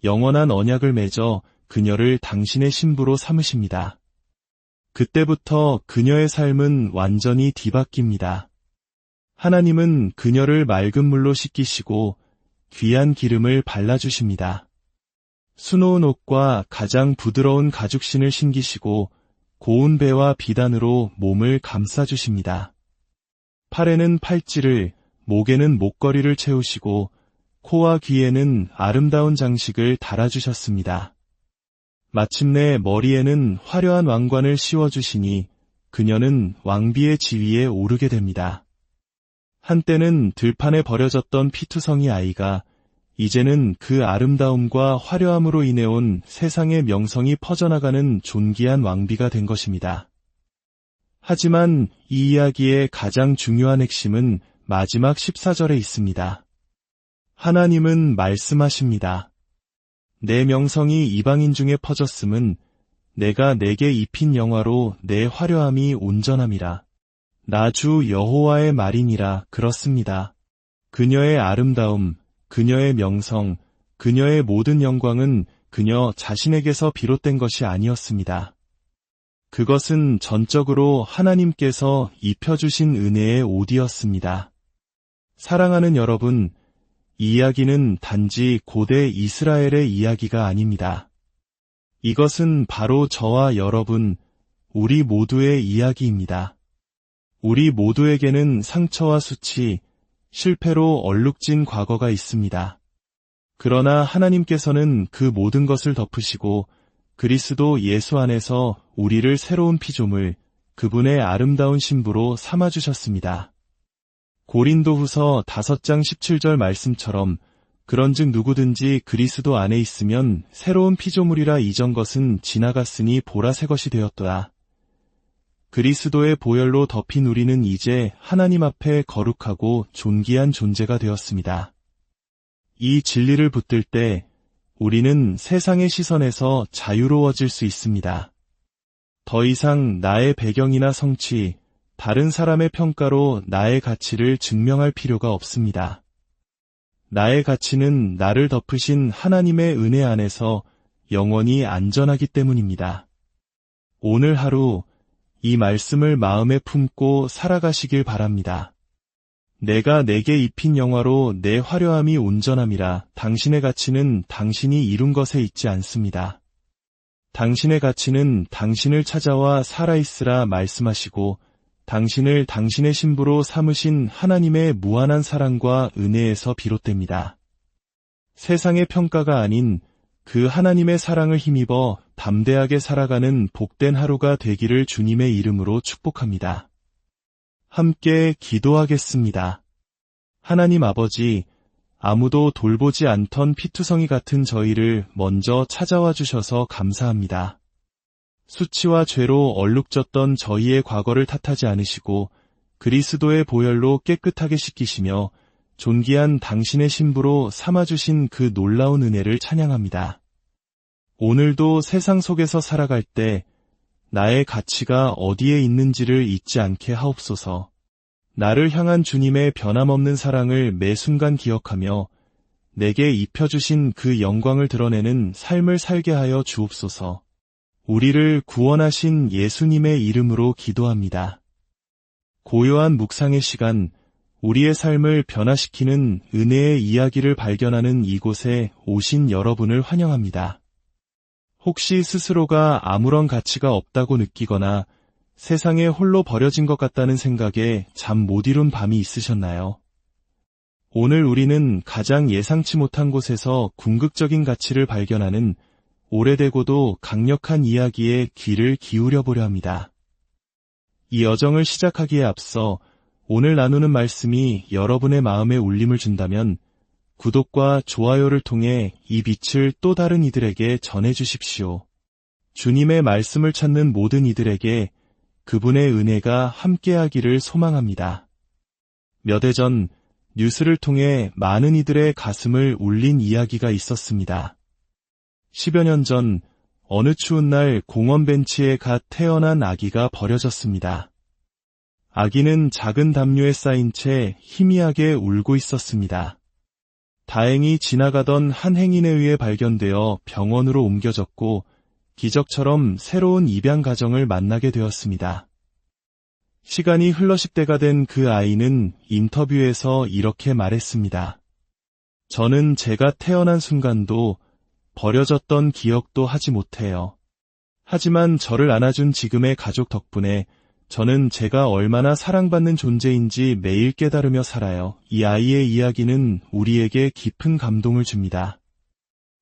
영원한 언약을 맺어 그녀를 당신의 신부로 삼으십니다. 그때부터 그녀의 삶은 완전히 뒤바뀝니다. 하나님은 그녀를 맑은 물로 씻기시고 귀한 기름을 발라주십니다. 수놓은 옷과 가장 부드러운 가죽신을 신기시고 고운 배와 비단으로 몸을 감싸주십니다. 팔에는 팔찌를, 목에는 목걸이를 채우시고 코와 귀에는 아름다운 장식을 달아주셨습니다. 마침내 머리에는 화려한 왕관을 씌워주시니 그녀는 왕비의 지위에 오르게 됩니다. 한때는 들판에 버려졌던 피투성이 아이가 이제는 그 아름다움과 화려함으로 인해온 세상의 명성이 퍼져나가는 존귀한 왕비가 된 것입니다. 하지만 이 이야기의 가장 중요한 핵심은 마지막 14절에 있습니다. 하나님은 말씀하십니다. 내 명성이 이방인 중에 퍼졌음은 내가 내게 입힌 영화로 내 화려함이 온전함이라. 나 주 여호와의 말이니라. 그렇습니다. 그녀의 아름다움, 그녀의 명성, 그녀의 모든 영광은 그녀 자신에게서 비롯된 것이 아니었습니다. 그것은 전적으로 하나님께서 입혀주신 은혜의 옷이었습니다. 사랑하는 여러분, 이 이야기는 단지 고대 이스라엘의 이야기가 아닙니다. 이것은 바로 저와 여러분, 우리 모두의 이야기입니다. 우리 모두에게는 상처와 수치, 실패로 얼룩진 과거가 있습니다. 그러나 하나님께서는 그 모든 것을 덮으시고 그리스도 예수 안에서 우리를 새로운 피조물, 그분의 아름다운 신부로 삼아주셨습니다. 고린도후서 5장 17절 말씀처럼 그런즉 누구든지 그리스도 안에 있으면 새로운 피조물이라. 이전 것은 지나갔으니 보라 새 것이 되었도다. 그리스도의 보혈로 덮인 우리는 이제 하나님 앞에 거룩하고 존귀한 존재가 되었습니다. 이 진리를 붙들 때 우리는 세상의 시선에서 자유로워질 수 있습니다. 더 이상 나의 배경이나 성취, 다른 사람의 평가로 나의 가치를 증명할 필요가 없습니다. 나의 가치는 나를 덮으신 하나님의 은혜 안에서 영원히 안전하기 때문입니다. 오늘 하루 이 말씀을 마음에 품고 살아가시길 바랍니다. 내가 내게 입힌 영화로 내 화려함이 온전함이라. 당신의 가치는 당신이 이룬 것에 있지 않습니다. 당신의 가치는 당신을 찾아와 살아있으라 말씀하시고 당신을 당신의 신부로 삼으신 하나님의 무한한 사랑과 은혜에서 비롯됩니다. 세상의 평가가 아닌 그 하나님의 사랑을 힘입어 담대하게 살아가는 복된 하루가 되기를 주님의 이름으로 축복합니다. 함께 기도하겠습니다. 하나님 아버지, 아무도 돌보지 않던 피투성이 같은 저희를 먼저 찾아와 주셔서 감사합니다. 수치와 죄로 얼룩졌던 저희의 과거를 탓하지 않으시고 그리스도의 보혈로 깨끗하게 씻기시며 존귀한 당신의 신부로 삼아주신 그 놀라운 은혜를 찬양합니다. 오늘도 세상 속에서 살아갈 때 나의 가치가 어디에 있는지를 잊지 않게 하옵소서. 나를 향한 주님의 변함없는 사랑을 매 순간 기억하며 내게 입혀주신 그 영광을 드러내는 삶을 살게 하여 주옵소서. 우리를 구원하신 예수님의 이름으로 기도합니다. 고요한 묵상의 시간, 우리의 삶을 변화시키는 은혜의 이야기를 발견하는 이곳에 오신 여러분을 환영합니다. 혹시 스스로가 아무런 가치가 없다고 느끼거나 세상에 홀로 버려진 것 같다는 생각에 잠 못 이룬 밤이 있으셨나요? 오늘 우리는 가장 예상치 못한 곳에서 궁극적인 가치를 발견하는 오래되고도 강력한 이야기에 귀를 기울여 보려 합니다. 이 여정을 시작하기에 앞서 오늘 나누는 말씀이 여러분의 마음에 울림을 준다면 구독과 좋아요를 통해 이 빛을 또 다른 이들에게 전해주십시오. 주님의 말씀을 찾는 모든 이들에게 그분의 은혜가 함께하기를 소망합니다. 몇 해 전 뉴스를 통해 많은 이들의 가슴을 울린 이야기가 있었습니다. 10여 년 전 어느 추운 날 공원 벤치에 갓 태어난 아기가 버려졌습니다. 아기는 작은 담요에 쌓인 채 희미하게 울고 있었습니다. 다행히 지나가던 한 행인에 의해 발견되어 병원으로 옮겨졌고 기적처럼 새로운 입양 가정을 만나게 되었습니다. 시간이 흘러 10대가 된 그 아이는 인터뷰에서 이렇게 말했습니다. 저는 제가 태어난 순간도 버려졌던 기억도 하지 못해요. 하지만 저를 안아준 지금의 가족 덕분에 저는 제가 얼마나 사랑받는 존재인지 매일 깨달으며 살아요. 이 아이의 이야기는 우리에게 깊은 감동을 줍니다.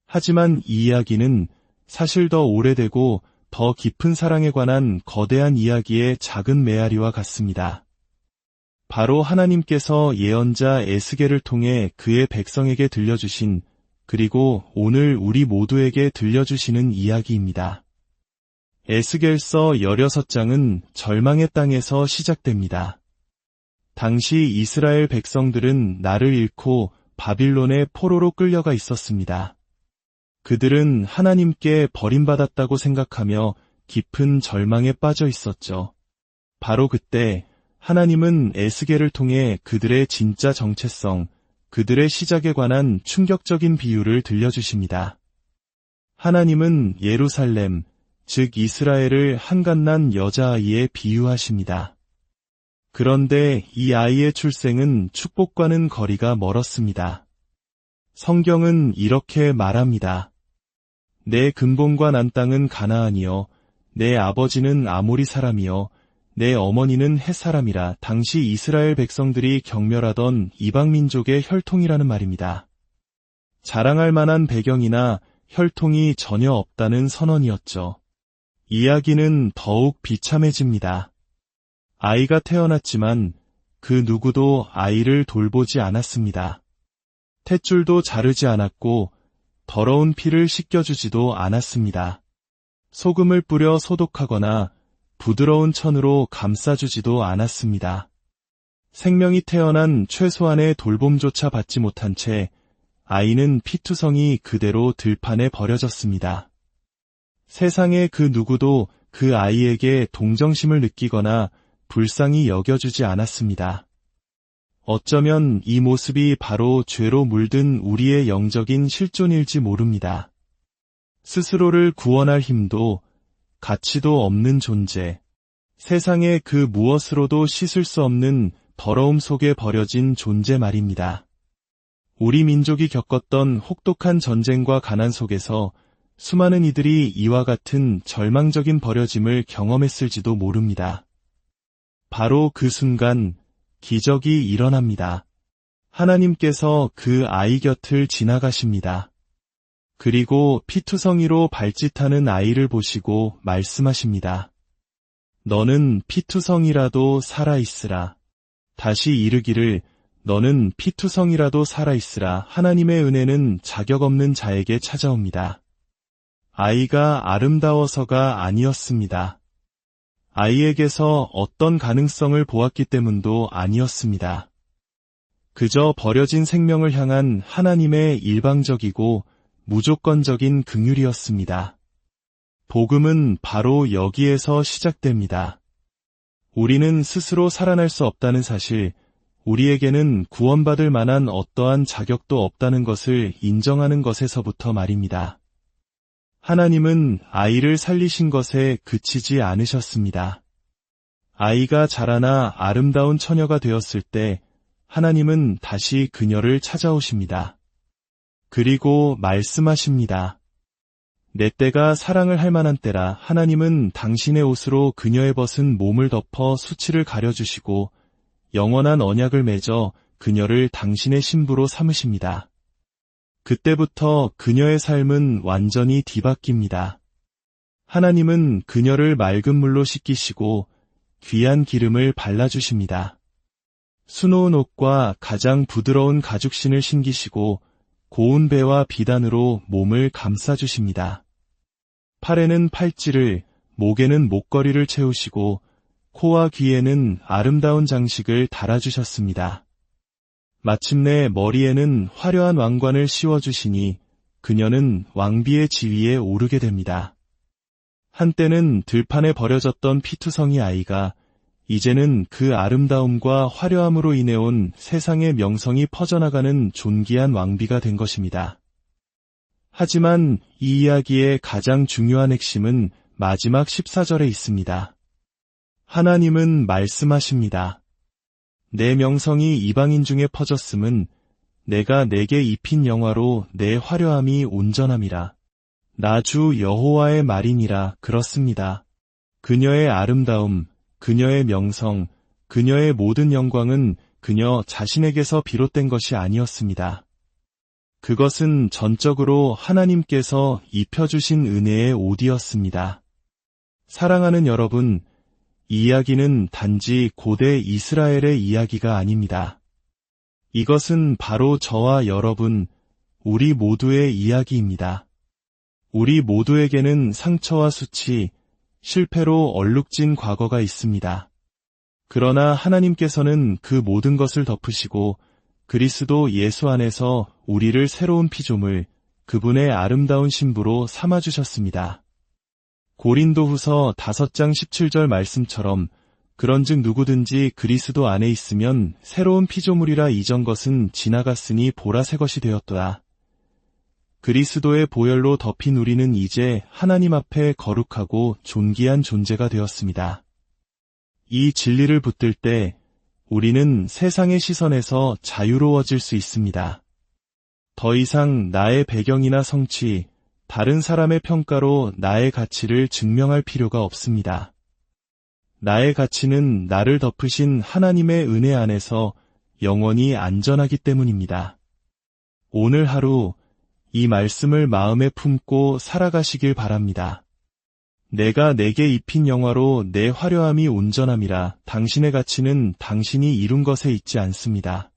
하지만 이 이야기는 사실 더 오래되고 더 깊은 사랑에 관한 거대한 이야기의 작은 메아리와 같습니다. 바로 하나님께서 예언자 에스겔을 통해 그의 백성에게 들려주신 그리고 오늘 우리 모두에게 들려주시는 이야기입니다. 에스겔서 16장은 절망의 땅에서 시작됩니다. 당시 이스라엘 백성들은 나를 잃고 바빌론의 포로로 끌려가 있었습니다. 그들은 하나님께 버림받았다고 생각하며 깊은 절망에 빠져 있었죠. 바로 그때 하나님은 에스겔을 통해 그들의 진짜 정체성, 그들의 시작에 관한 충격적인 비유를 들려주십니다. 하나님은 예루살렘, 즉 이스라엘을 한갓난 여자아이에 비유하십니다. 그런데 이 아이의 출생은 축복과는 거리가 멀었습니다. 성경은 이렇게 말합니다. 내 근본과 난 땅은 가나안이요 내 아버지는 아모리 사람이요 내 어머니는 헷 사람이라. 당시 이스라엘 백성들이 경멸하던 이방 민족의 혈통이라는 말입니다. 자랑할 만한 배경이나 혈통이 전혀 없다는 선언이었죠. 이야기는 더욱 비참해집니다. 아이가 태어났지만 그 누구도 아이를 돌보지 않았습니다. 탯줄도 자르지 않았고 더러운 피를 씻겨주지도 않았습니다. 소금을 뿌려 소독하거나 부드러운 천으로 감싸주지도 않았습니다. 생명이 태어난 최소한의 돌봄조차 받지 못한 채 아이는 피투성이 그대로 들판에 버려졌습니다. 세상의 그 누구도 그 아이에게 동정심을 느끼거나 불쌍히 여겨주지 않았습니다. 어쩌면 이 모습이 바로 죄로 물든 우리의 영적인 실존일지 모릅니다. 스스로를 구원할 힘도 가치도 없는 존재, 세상의 그 무엇으로도 씻을 수 없는 더러움 속에 버려진 존재 말입니다. 우리 민족이 겪었던 혹독한 전쟁과 가난 속에서 수많은 이들이 이와 같은 절망적인 버려짐을 경험했을지도 모릅니다. 바로 그 순간 기적이 일어납니다. 하나님께서 그 아이 곁을 지나가십니다. 그리고 피투성이로 발짓하는 아이를 보시고 말씀하십니다. 너는 피투성이라도 살아있으라. 다시 이르기를 너는 피투성이라도 살아있으라. 하나님의 은혜는 자격 없는 자에게 찾아옵니다. 아이가 아름다워서가 아니었습니다. 아이에게서 어떤 가능성을 보았기 때문도 아니었습니다. 그저 버려진 생명을 향한 하나님의 일방적이고 무조건적인 긍휼이었습니다. 복음은 바로 여기에서 시작됩니다. 우리는 스스로 살아날 수 없다는 사실, 우리에게는 구원받을 만한 어떠한 자격도 없다는 것을 인정하는 것에서부터 말입니다. 하나님은 아이를 살리신 것에 그치지 않으셨습니다. 아이가 자라나 아름다운 처녀가 되었을 때 하나님은 다시 그녀를 찾아오십니다. 그리고 말씀하십니다. 내 때가 사랑을 할 만한 때라. 하나님은 당신의 옷으로 그녀의 벗은 몸을 덮어 수치를 가려주시고 영원한 언약을 맺어 그녀를 당신의 신부로 삼으십니다. 그때부터 그녀의 삶은 완전히 뒤바뀝니다. 하나님은 그녀를 맑은 물로 씻기시고 귀한 기름을 발라주십니다. 수놓은 옷과 가장 부드러운 가죽신을 신기시고 고운 배와 비단으로 몸을 감싸주십니다. 팔에는 팔찌를, 목에는 목걸이를 채우시고 코와 귀에는 아름다운 장식을 달아주셨습니다. 마침내 머리에는 화려한 왕관을 씌워주시니 그녀는 왕비의 지위에 오르게 됩니다. 한때는 들판에 버려졌던 피투성이 아이가 이제는 그 아름다움과 화려함으로 인해 온 세상의 명성이 퍼져나가는 존귀한 왕비가 된 것입니다. 하지만 이 이야기의 가장 중요한 핵심은 마지막 14절에 있습니다. 하나님은 말씀하십니다. 내 명성이 이방인 중에 퍼졌음은 내가 내게 입힌 영화로 내 화려함이 온전함이라. 나 주 여호와의 말이니라. 그렇습니다. 그녀의 아름다움, 그녀의 명성, 그녀의 모든 영광은 그녀 자신에게서 비롯된 것이 아니었습니다. 그것은 전적으로 하나님께서 입혀주신 은혜의 옷이었습니다. 사랑하는 여러분, 이 이야기는 단지 고대 이스라엘의 이야기가 아닙니다. 이것은 바로 저와 여러분, 우리 모두의 이야기입니다. 우리 모두에게는 상처와 수치, 실패로 얼룩진 과거가 있습니다. 그러나 하나님께서는 그 모든 것을 덮으시고 그리스도 예수 안에서 우리를 새로운 피조물, 그분의 아름다운 신부로 삼아주셨습니다. 고린도후서 5장 17절 말씀처럼 그런즉 누구든지 그리스도 안에 있으면 새로운 피조물이라. 이전 것은 지나갔으니 보라 새 것이 되었도다. 그리스도의 보혈로 덮인 우리는 이제 하나님 앞에 거룩하고 존귀한 존재가 되었습니다. 이 진리를 붙들 때 우리는 세상의 시선에서 자유로워질 수 있습니다. 더 이상 나의 배경이나 성취, 다른 사람의 평가로 나의 가치를 증명할 필요가 없습니다. 나의 가치는 나를 덮으신 하나님의 은혜 안에서 영원히 안전하기 때문입니다. 오늘 하루 이 말씀을 마음에 품고 살아가시길 바랍니다. 내가 내게 입힌 영화로 내 화려함이 온전함이라. 당신의 가치는 당신이 이룬 것에 있지 않습니다.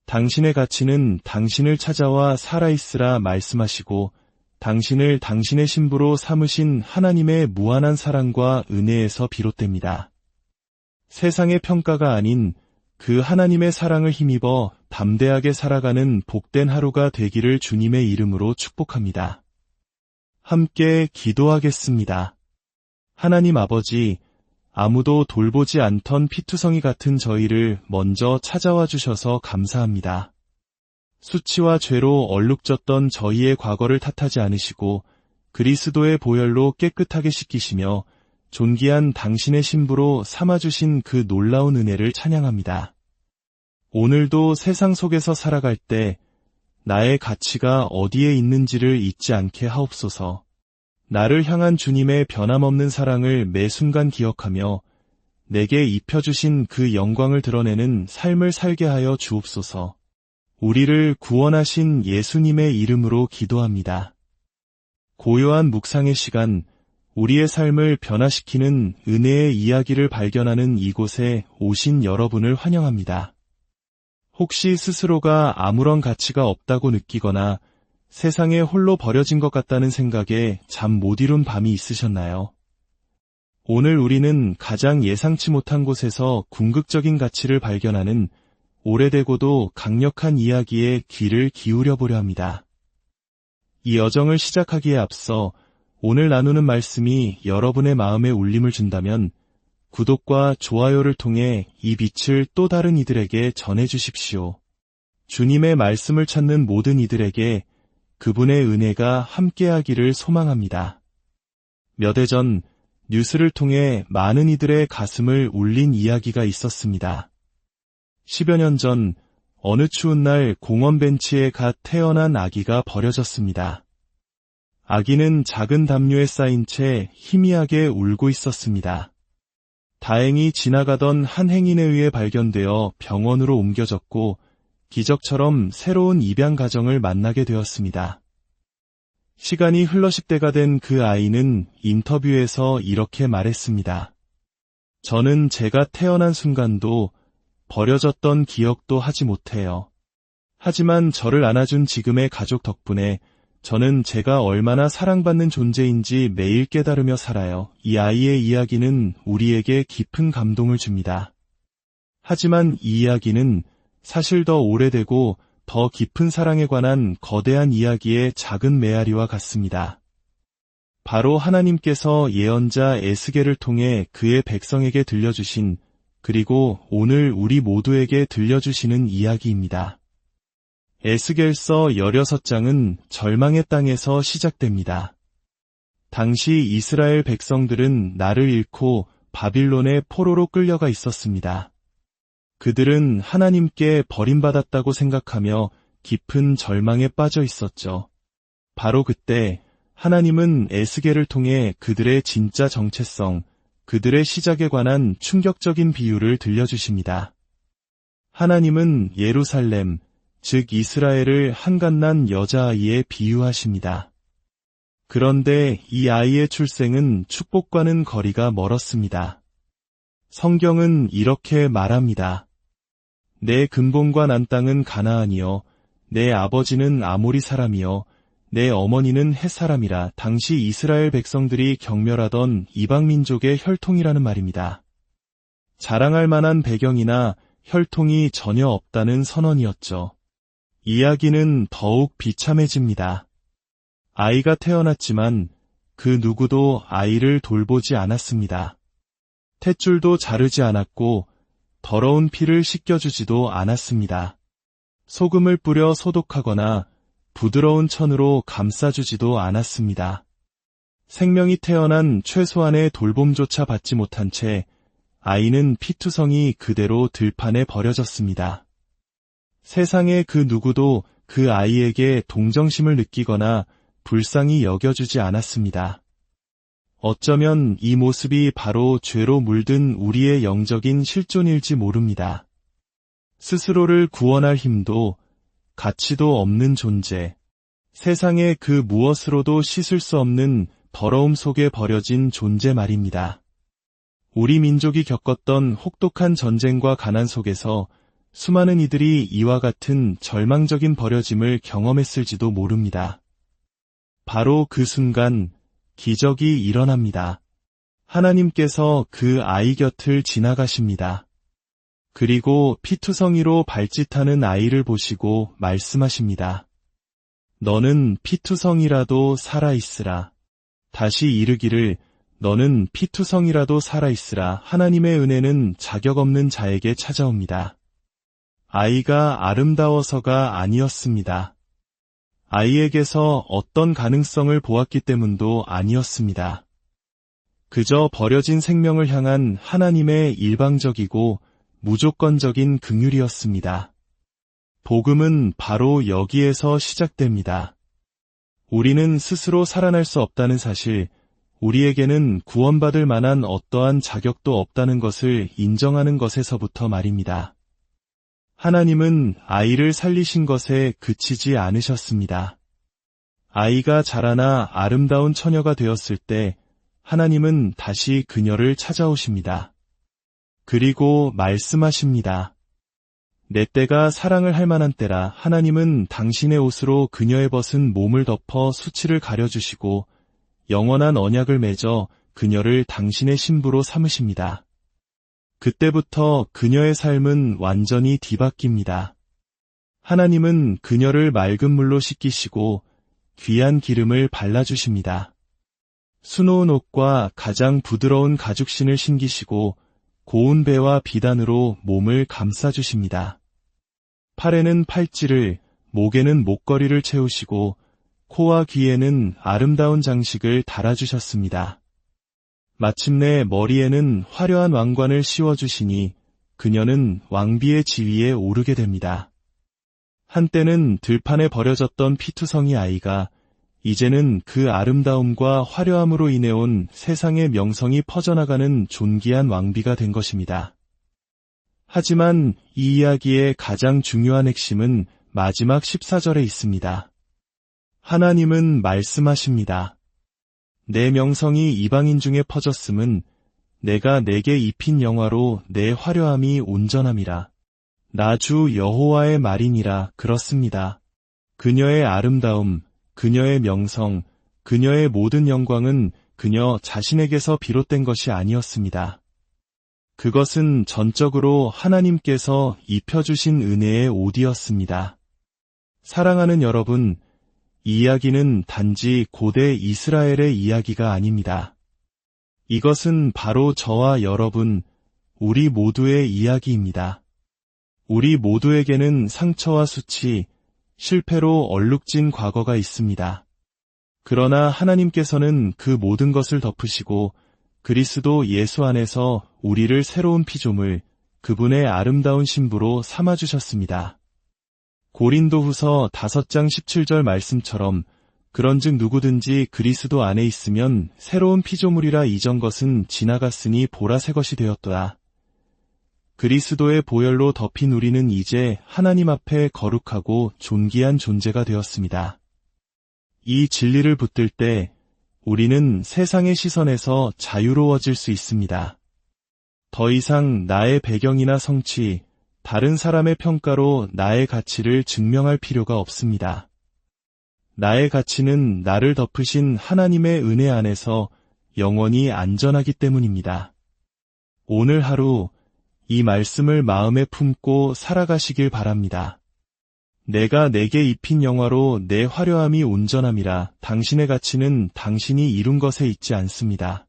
당신의 가치는 당신을 찾아와 살아있으라 말씀하시고 당신을 당신의 신부로 삼으신 하나님의 무한한 사랑과 은혜에서 비롯됩니다. 세상의 평가가 아닌 그 하나님의 사랑을 힘입어 담대하게 살아가는 복된 하루가 되기를 주님의 이름으로 축복합니다. 함께 기도하겠습니다. 하나님 아버지, 아무도 돌보지 않던 피투성이 같은 저희를 먼저 찾아와 주셔서 감사합니다. 수치와 죄로 얼룩졌던 저희의 과거를 탓하지 않으시고 그리스도의 보혈로 깨끗하게 씻기시며 존귀한 당신의 신부로 삼아주신 그 놀라운 은혜를 찬양합니다. 오늘도 세상 속에서 살아갈 때 나의 가치가 어디에 있는지를 잊지 않게 하옵소서. 나를 향한 주님의 변함없는 사랑을 매 순간 기억하며 내게 입혀주신 그 영광을 드러내는 삶을 살게 하여 주옵소서. 우리를 구원하신 예수님의 이름으로 기도합니다. 고요한 묵상의 시간, 우리의 삶을 변화시키는 은혜의 이야기를 발견하는 이곳에 오신 여러분을 환영합니다. 혹시 스스로가 아무런 가치가 없다고 느끼거나 세상에 홀로 버려진 것 같다는 생각에 잠 못 이룬 밤이 있으셨나요? 오늘 우리는 가장 예상치 못한 곳에서 궁극적인 가치를 발견하는 오래되고도 강력한 이야기에 귀를 기울여 보려 합니다. 이 여정을 시작하기에 앞서 오늘 나누는 말씀이 여러분의 마음에 울림을 준다면 구독과 좋아요를 통해 이 빛을 또 다른 이들에게 전해주십시오. 주님의 말씀을 찾는 모든 이들에게 그분의 은혜가 함께하기를 소망합니다. 몇 해 전 뉴스를 통해 많은 이들의 가슴을 울린 이야기가 있었습니다. 10여 년 전 어느 추운 날 공원 벤치에 갓 태어난 아기가 버려졌습니다. 아기는 작은 담요에 쌓인 채 희미하게 울고 있었습니다. 다행히 지나가던 한 행인에 의해 발견되어 병원으로 옮겨졌고 기적처럼 새로운 입양 가정을 만나게 되었습니다. 시간이 흘러 10대가 된 그 아이는 인터뷰에서 이렇게 말했습니다. 저는 제가 태어난 순간도 버려졌던 기억도 하지 못해요. 하지만 저를 안아준 지금의 가족 덕분에 저는 제가 얼마나 사랑받는 존재인지 매일 깨달으며 살아요. 이 아이의 이야기는 우리에게 깊은 감동을 줍니다. 하지만 이 이야기는 사실 더 오래되고 더 깊은 사랑에 관한 거대한 이야기의 작은 메아리와 같습니다. 바로 하나님께서 예언자 에스겔을 통해 그의 백성에게 들려주신 그리고 오늘 우리 모두에게 들려주시는 이야기입니다. 에스겔서 16장은 절망의 땅에서 시작됩니다. 당시 이스라엘 백성들은 나를 잃고 바빌론의 포로로 끌려가 있었습니다. 그들은 하나님께 버림받았다고 생각하며 깊은 절망에 빠져 있었죠. 바로 그때 하나님은 에스겔을 통해 그들의 진짜 정체성, 그들의 시작에 관한 충격적인 비유를 들려주십니다. 하나님은 예루살렘, 즉 이스라엘을 한갓난 여자아이에 비유하십니다. 그런데 이 아이의 출생은 축복과는 거리가 멀었습니다. 성경은 이렇게 말합니다. 내 근본과 난 땅은 가나안이요 내 아버지는 아모리 사람이요 내 어머니는 헷 사람이라. 당시 이스라엘 백성들이 경멸하던 이방 민족의 혈통이라는 말입니다. 자랑할 만한 배경이나 혈통이 전혀 없다는 선언이었죠. 이야기는 더욱 비참해집니다. 아이가 태어났지만 그 누구도 아이를 돌보지 않았습니다. 탯줄도 자르지 않았고 더러운 피를 씻겨주지도 않았습니다. 소금을 뿌려 소독하거나 부드러운 천으로 감싸주지도 않았습니다. 생명이 태어난 최소한의 돌봄조차 받지 못한 채 아이는 피투성이 그대로 들판에 버려졌습니다. 세상의 그 누구도 그 아이에게 동정심을 느끼거나 불쌍히 여겨주지 않았습니다. 어쩌면 이 모습이 바로 죄로 물든 우리의 영적인 실존일지 모릅니다. 스스로를 구원할 힘도 가치도 없는 존재, 세상의 그 무엇으로도 씻을 수 없는 더러움 속에 버려진 존재 말입니다. 우리 민족이 겪었던 혹독한 전쟁과 가난 속에서 수많은 이들이 이와 같은 절망적인 버려짐을 경험했을지도 모릅니다. 바로 그 순간 기적이 일어납니다. 하나님께서 그 아이 곁을 지나가십니다. 그리고 피투성이로 발짓하는 아이를 보시고 말씀하십니다. 너는 피투성이라도 살아있으라. 다시 이르기를 너는 피투성이라도 살아있으라. 하나님의 은혜는 자격 없는 자에게 찾아옵니다. 아이가 아름다워서가 아니었습니다. 아이에게서 어떤 가능성을 보았기 때문도 아니었습니다. 그저 버려진 생명을 향한 하나님의 일방적이고 무조건적인 긍휼이었습니다. 복음은 바로 여기에서 시작됩니다. 우리는 스스로 살아날 수 없다는 사실, 우리에게는 구원받을 만한 어떠한 자격도 없다는 것을 인정하는 것에서부터 말입니다. 하나님은 아이를 살리신 것에 그치지 않으셨습니다. 아이가 자라나 아름다운 처녀가 되었을 때 하나님은 다시 그녀를 찾아오십니다. 그리고 말씀하십니다. 내 때가 사랑을 할 만한 때라. 하나님은 당신의 옷으로 그녀의 벗은 몸을 덮어 수치를 가려주시고 영원한 언약을 맺어 그녀를 당신의 신부로 삼으십니다. 그때부터 그녀의 삶은 완전히 뒤바뀝니다. 하나님은 그녀를 맑은 물로 씻기시고 귀한 기름을 발라주십니다. 수놓은 옷과 가장 부드러운 가죽신을 신기시고 고운 배와 비단으로 몸을 감싸주십니다. 팔에는 팔찌를, 목에는 목걸이를 채우시고 코와 귀에는 아름다운 장식을 달아주셨습니다. 마침내 머리에는 화려한 왕관을 씌워주시니 그녀는 왕비의 지위에 오르게 됩니다. 한때는 들판에 버려졌던 피투성이 아이가 이제는 그 아름다움과 화려함으로 인해 온 세상의 명성이 퍼져나가는 존귀한 왕비가 된 것입니다. 하지만 이 이야기의 가장 중요한 핵심은 마지막 14절에 있습니다. 하나님은 말씀하십니다. 내 명성이 이방인 중에 퍼졌음은 내가 내게 입힌 영화로 내 화려함이 온전함이라. 나 주 여호와의 말이니라. 그렇습니다. 그녀의 아름다움, 그녀의 명성, 그녀의 모든 영광은 그녀 자신에게서 비롯된 것이 아니었습니다. 그것은 전적으로 하나님께서 입혀주신 은혜의 옷이었습니다. 사랑하는 여러분, 이 이야기는 단지 고대 이스라엘의 이야기가 아닙니다. 이것은 바로 저와 여러분, 우리 모두의 이야기입니다. 우리 모두에게는 상처와 수치, 실패로 얼룩진 과거가 있습니다. 그러나 하나님께서는 그 모든 것을 덮으시고 그리스도 예수 안에서 우리를 새로운 피조물, 그분의 아름다운 신부로 삼아주셨습니다. 고린도후서 5장 17절 말씀처럼 그런즉 누구든지 그리스도 안에 있으면 새로운 피조물이라. 이전 것은 지나갔으니 보라 새 것이 되었도다. 그리스도의 보혈로 덮인 우리는 이제 하나님 앞에 거룩하고 존귀한 존재가 되었습니다. 이 진리를 붙들 때 우리는 세상의 시선에서 자유로워질 수 있습니다. 더 이상 나의 배경이나 성취, 다른 사람의 평가로 나의 가치를 증명할 필요가 없습니다. 나의 가치는 나를 덮으신 하나님의 은혜 안에서 영원히 안전하기 때문입니다. 오늘 하루 이 말씀을 마음에 품고 살아가시길 바랍니다. 내가 내게 입힌 영화로 내 화려함이 온전함이라. 당신의 가치는 당신이 이룬 것에 있지 않습니다.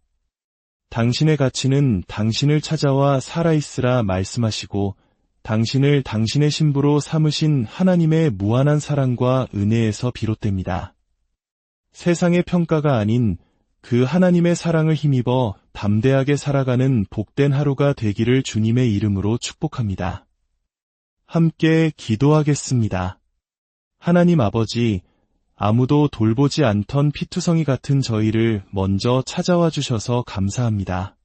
당신의 가치는 당신을 찾아와 살아있으라 말씀하시고 당신을 당신의 신부로 삼으신 하나님의 무한한 사랑과 은혜에서 비롯됩니다. 세상의 평가가 아닌 그 하나님의 사랑을 힘입어 담대하게 살아가는 복된 하루가 되기를 주님의 이름으로 축복합니다. 함께 기도하겠습니다. 하나님 아버지, 아무도 돌보지 않던 피투성이 같은 저희를 먼저 찾아와 주셔서 감사합니다.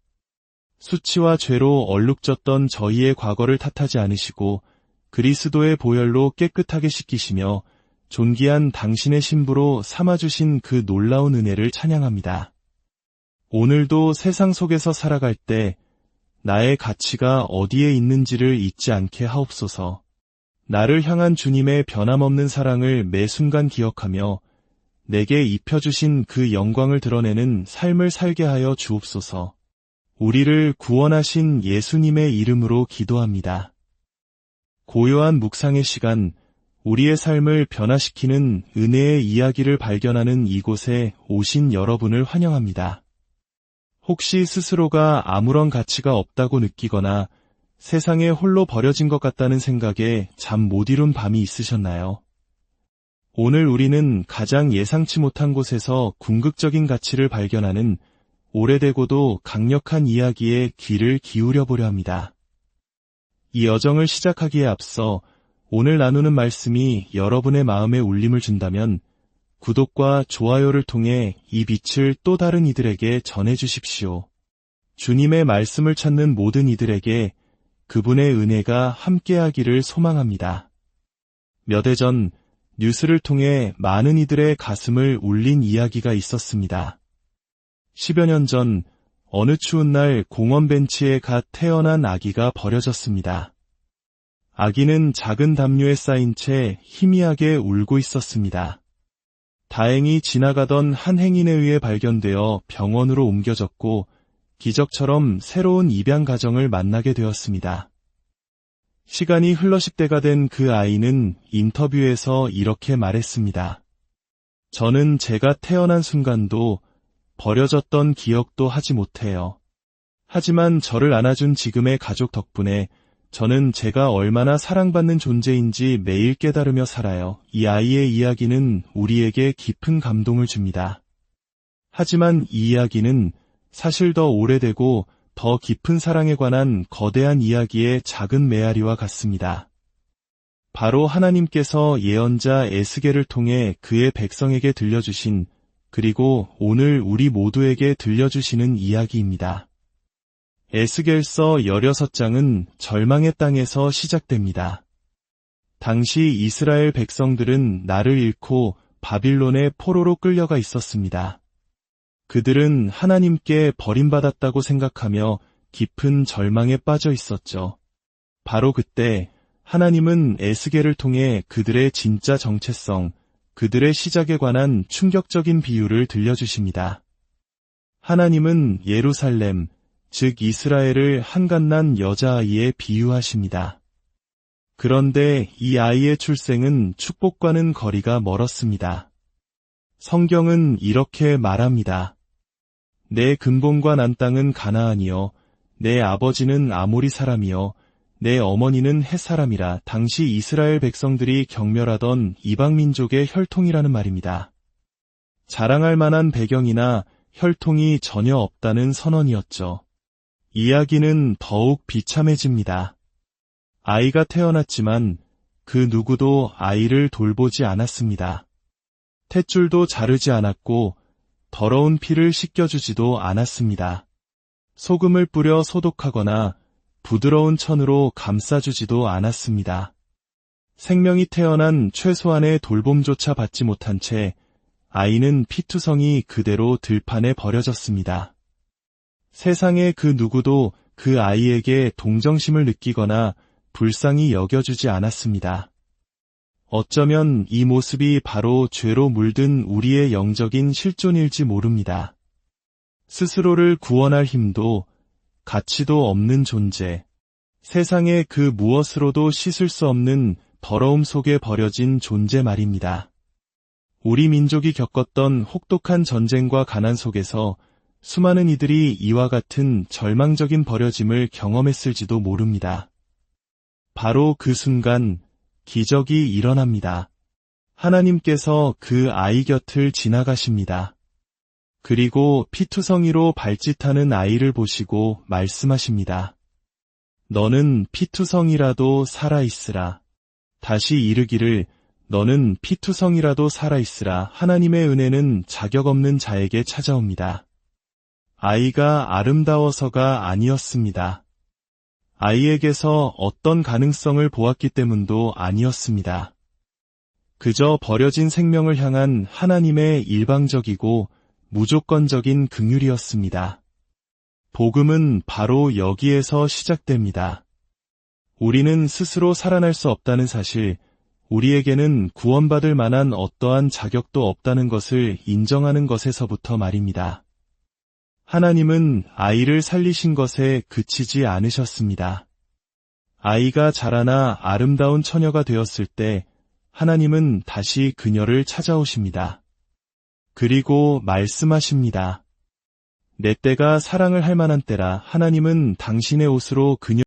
수치와 죄로 얼룩졌던 저희의 과거를 탓하지 않으시고 그리스도의 보혈로 깨끗하게 씻기시며 존귀한 당신의 신부로 삼아주신 그 놀라운 은혜를 찬양합니다. 오늘도 세상 속에서 살아갈 때 나의 가치가 어디에 있는지를 잊지 않게 하옵소서. 나를 향한 주님의 변함없는 사랑을 매 순간 기억하며 내게 입혀주신 그 영광을 드러내는 삶을 살게 하여 주옵소서. 우리를 구원하신 예수님의 이름으로 기도합니다. 고요한 묵상의 시간, 우리의 삶을 변화시키는 은혜의 이야기를 발견하는 이곳에 오신 여러분을 환영합니다. 혹시 스스로가 아무런 가치가 없다고 느끼거나 세상에 홀로 버려진 것 같다는 생각에 잠 못 이룬 밤이 있으셨나요? 오늘 우리는 가장 예상치 못한 곳에서 궁극적인 가치를 발견하는 오래되고도 강력한 이야기에 귀를 기울여 보려 합니다. 이 여정을 시작하기에 앞서 오늘 나누는 말씀이 여러분의 마음에 울림을 준다면 구독과 좋아요를 통해 이 빛을 또 다른 이들에게 전해주십시오. 주님의 말씀을 찾는 모든 이들에게 그분의 은혜가 함께하기를 소망합니다. 몇 해 전 뉴스를 통해 많은 이들의 가슴을 울린 이야기가 있었습니다. 10여 년 전 어느 추운 날 공원 벤치에 갓 태어난 아기가 버려졌습니다. 아기는 작은 담요에 쌓인 채 희미하게 울고 있었습니다. 다행히 지나가던 한 행인에 의해 발견되어 병원으로 옮겨졌고 기적처럼 새로운 입양 가정을 만나게 되었습니다. 시간이 흘러 10대가 된 그 아이는 인터뷰에서 이렇게 말했습니다. 저는 제가 태어난 순간도 버려졌던 기억도 하지 못해요. 하지만 저를 안아준 지금의 가족 덕분에 저는 제가 얼마나 사랑받는 존재인지 매일 깨달으며 살아요. 이 아이의 이야기는 우리에게 깊은 감동을 줍니다. 하지만 이 이야기는 사실 더 오래되고 더 깊은 사랑에 관한 거대한 이야기의 작은 메아리와 같습니다. 바로 하나님께서 예언자 에스겔을 통해 그의 백성에게 들려주신 그리고 오늘 우리 모두에게 들려주시는 이야기입니다. 에스겔서 16장은 절망의 땅에서 시작됩니다. 당시 이스라엘 백성들은 나를 잃고 바빌론의 포로로 끌려가 있었습니다. 그들은 하나님께 버림받았다고 생각하며 깊은 절망에 빠져 있었죠. 바로 그때 하나님은 에스겔을 통해 그들의 진짜 정체성, 그들의 시작에 관한 충격적인 비유를 들려주십니다. 하나님은 예루살렘, 즉 이스라엘을 한갓난 여자아이에 비유하십니다. 그런데 이 아이의 출생은 축복과는 거리가 멀었습니다. 성경은 이렇게 말합니다. 내 근본과 난 땅은 가나안이요 내 아버지는 아모리 사람이요 내 어머니는 헷 사람이라. 당시 이스라엘 백성들이 경멸하던 이방 민족의 혈통이라는 말입니다. 자랑할 만한 배경이나 혈통이 전혀 없다는 선언이었죠. 이야기는 더욱 비참해집니다. 아이가 태어났지만 그 누구도 아이를 돌보지 않았습니다. 탯줄도 자르지 않았고 더러운 피를 씻겨주지도 않았습니다. 소금을 뿌려 소독하거나 부드러운 천으로 감싸주지도 않았습니다. 생명이 태어난 최소한의 돌봄조차 받지 못한 채 아이는 피투성이 그대로 들판에 버려졌습니다. 세상의 그 누구도 그 아이에게 동정심을 느끼거나 불쌍히 여겨주지 않았습니다. 어쩌면 이 모습이 바로 죄로 물든 우리의 영적인 실존일지 모릅니다. 스스로를 구원할 힘도 가치도 없는 존재, 세상의 그 무엇으로도 씻을 수 없는 더러움 속에 버려진 존재 말입니다. 우리 민족이 겪었던 혹독한 전쟁과 가난 속에서 수많은 이들이 이와 같은 절망적인 버려짐을 경험했을지도 모릅니다. 바로 그 순간 기적이 일어납니다. 하나님께서 그 아이 곁을 지나가십니다. 그리고 피투성이로 발짓하는 아이를 보시고 말씀하십니다. 너는 피투성이라도 살아있으라. 다시 이르기를 너는 피투성이라도 살아있으라. 하나님의 은혜는 자격 없는 자에게 찾아옵니다. 아이가 아름다워서가 아니었습니다. 아이에게서 어떤 가능성을 보았기 때문도 아니었습니다. 그저 버려진 생명을 향한 하나님의 일방적이고 무조건적인 긍휼이었습니다. 복음은 바로 여기에서 시작됩니다. 우리는 스스로 살아날 수 없다는 사실, 우리에게는 구원받을 만한 어떠한 자격도 없다는 것을 인정하는 것에서부터 말입니다. 하나님은 아이를 살리신 것에 그치지 않으셨습니다. 아이가 자라나 아름다운 처녀가 되었을 때 하나님은 다시 그녀를 찾아오십니다. 그리고 말씀하십니다. 내 때가 사랑을 할 만한 때라. 하나님은 당신의 옷으로 그녀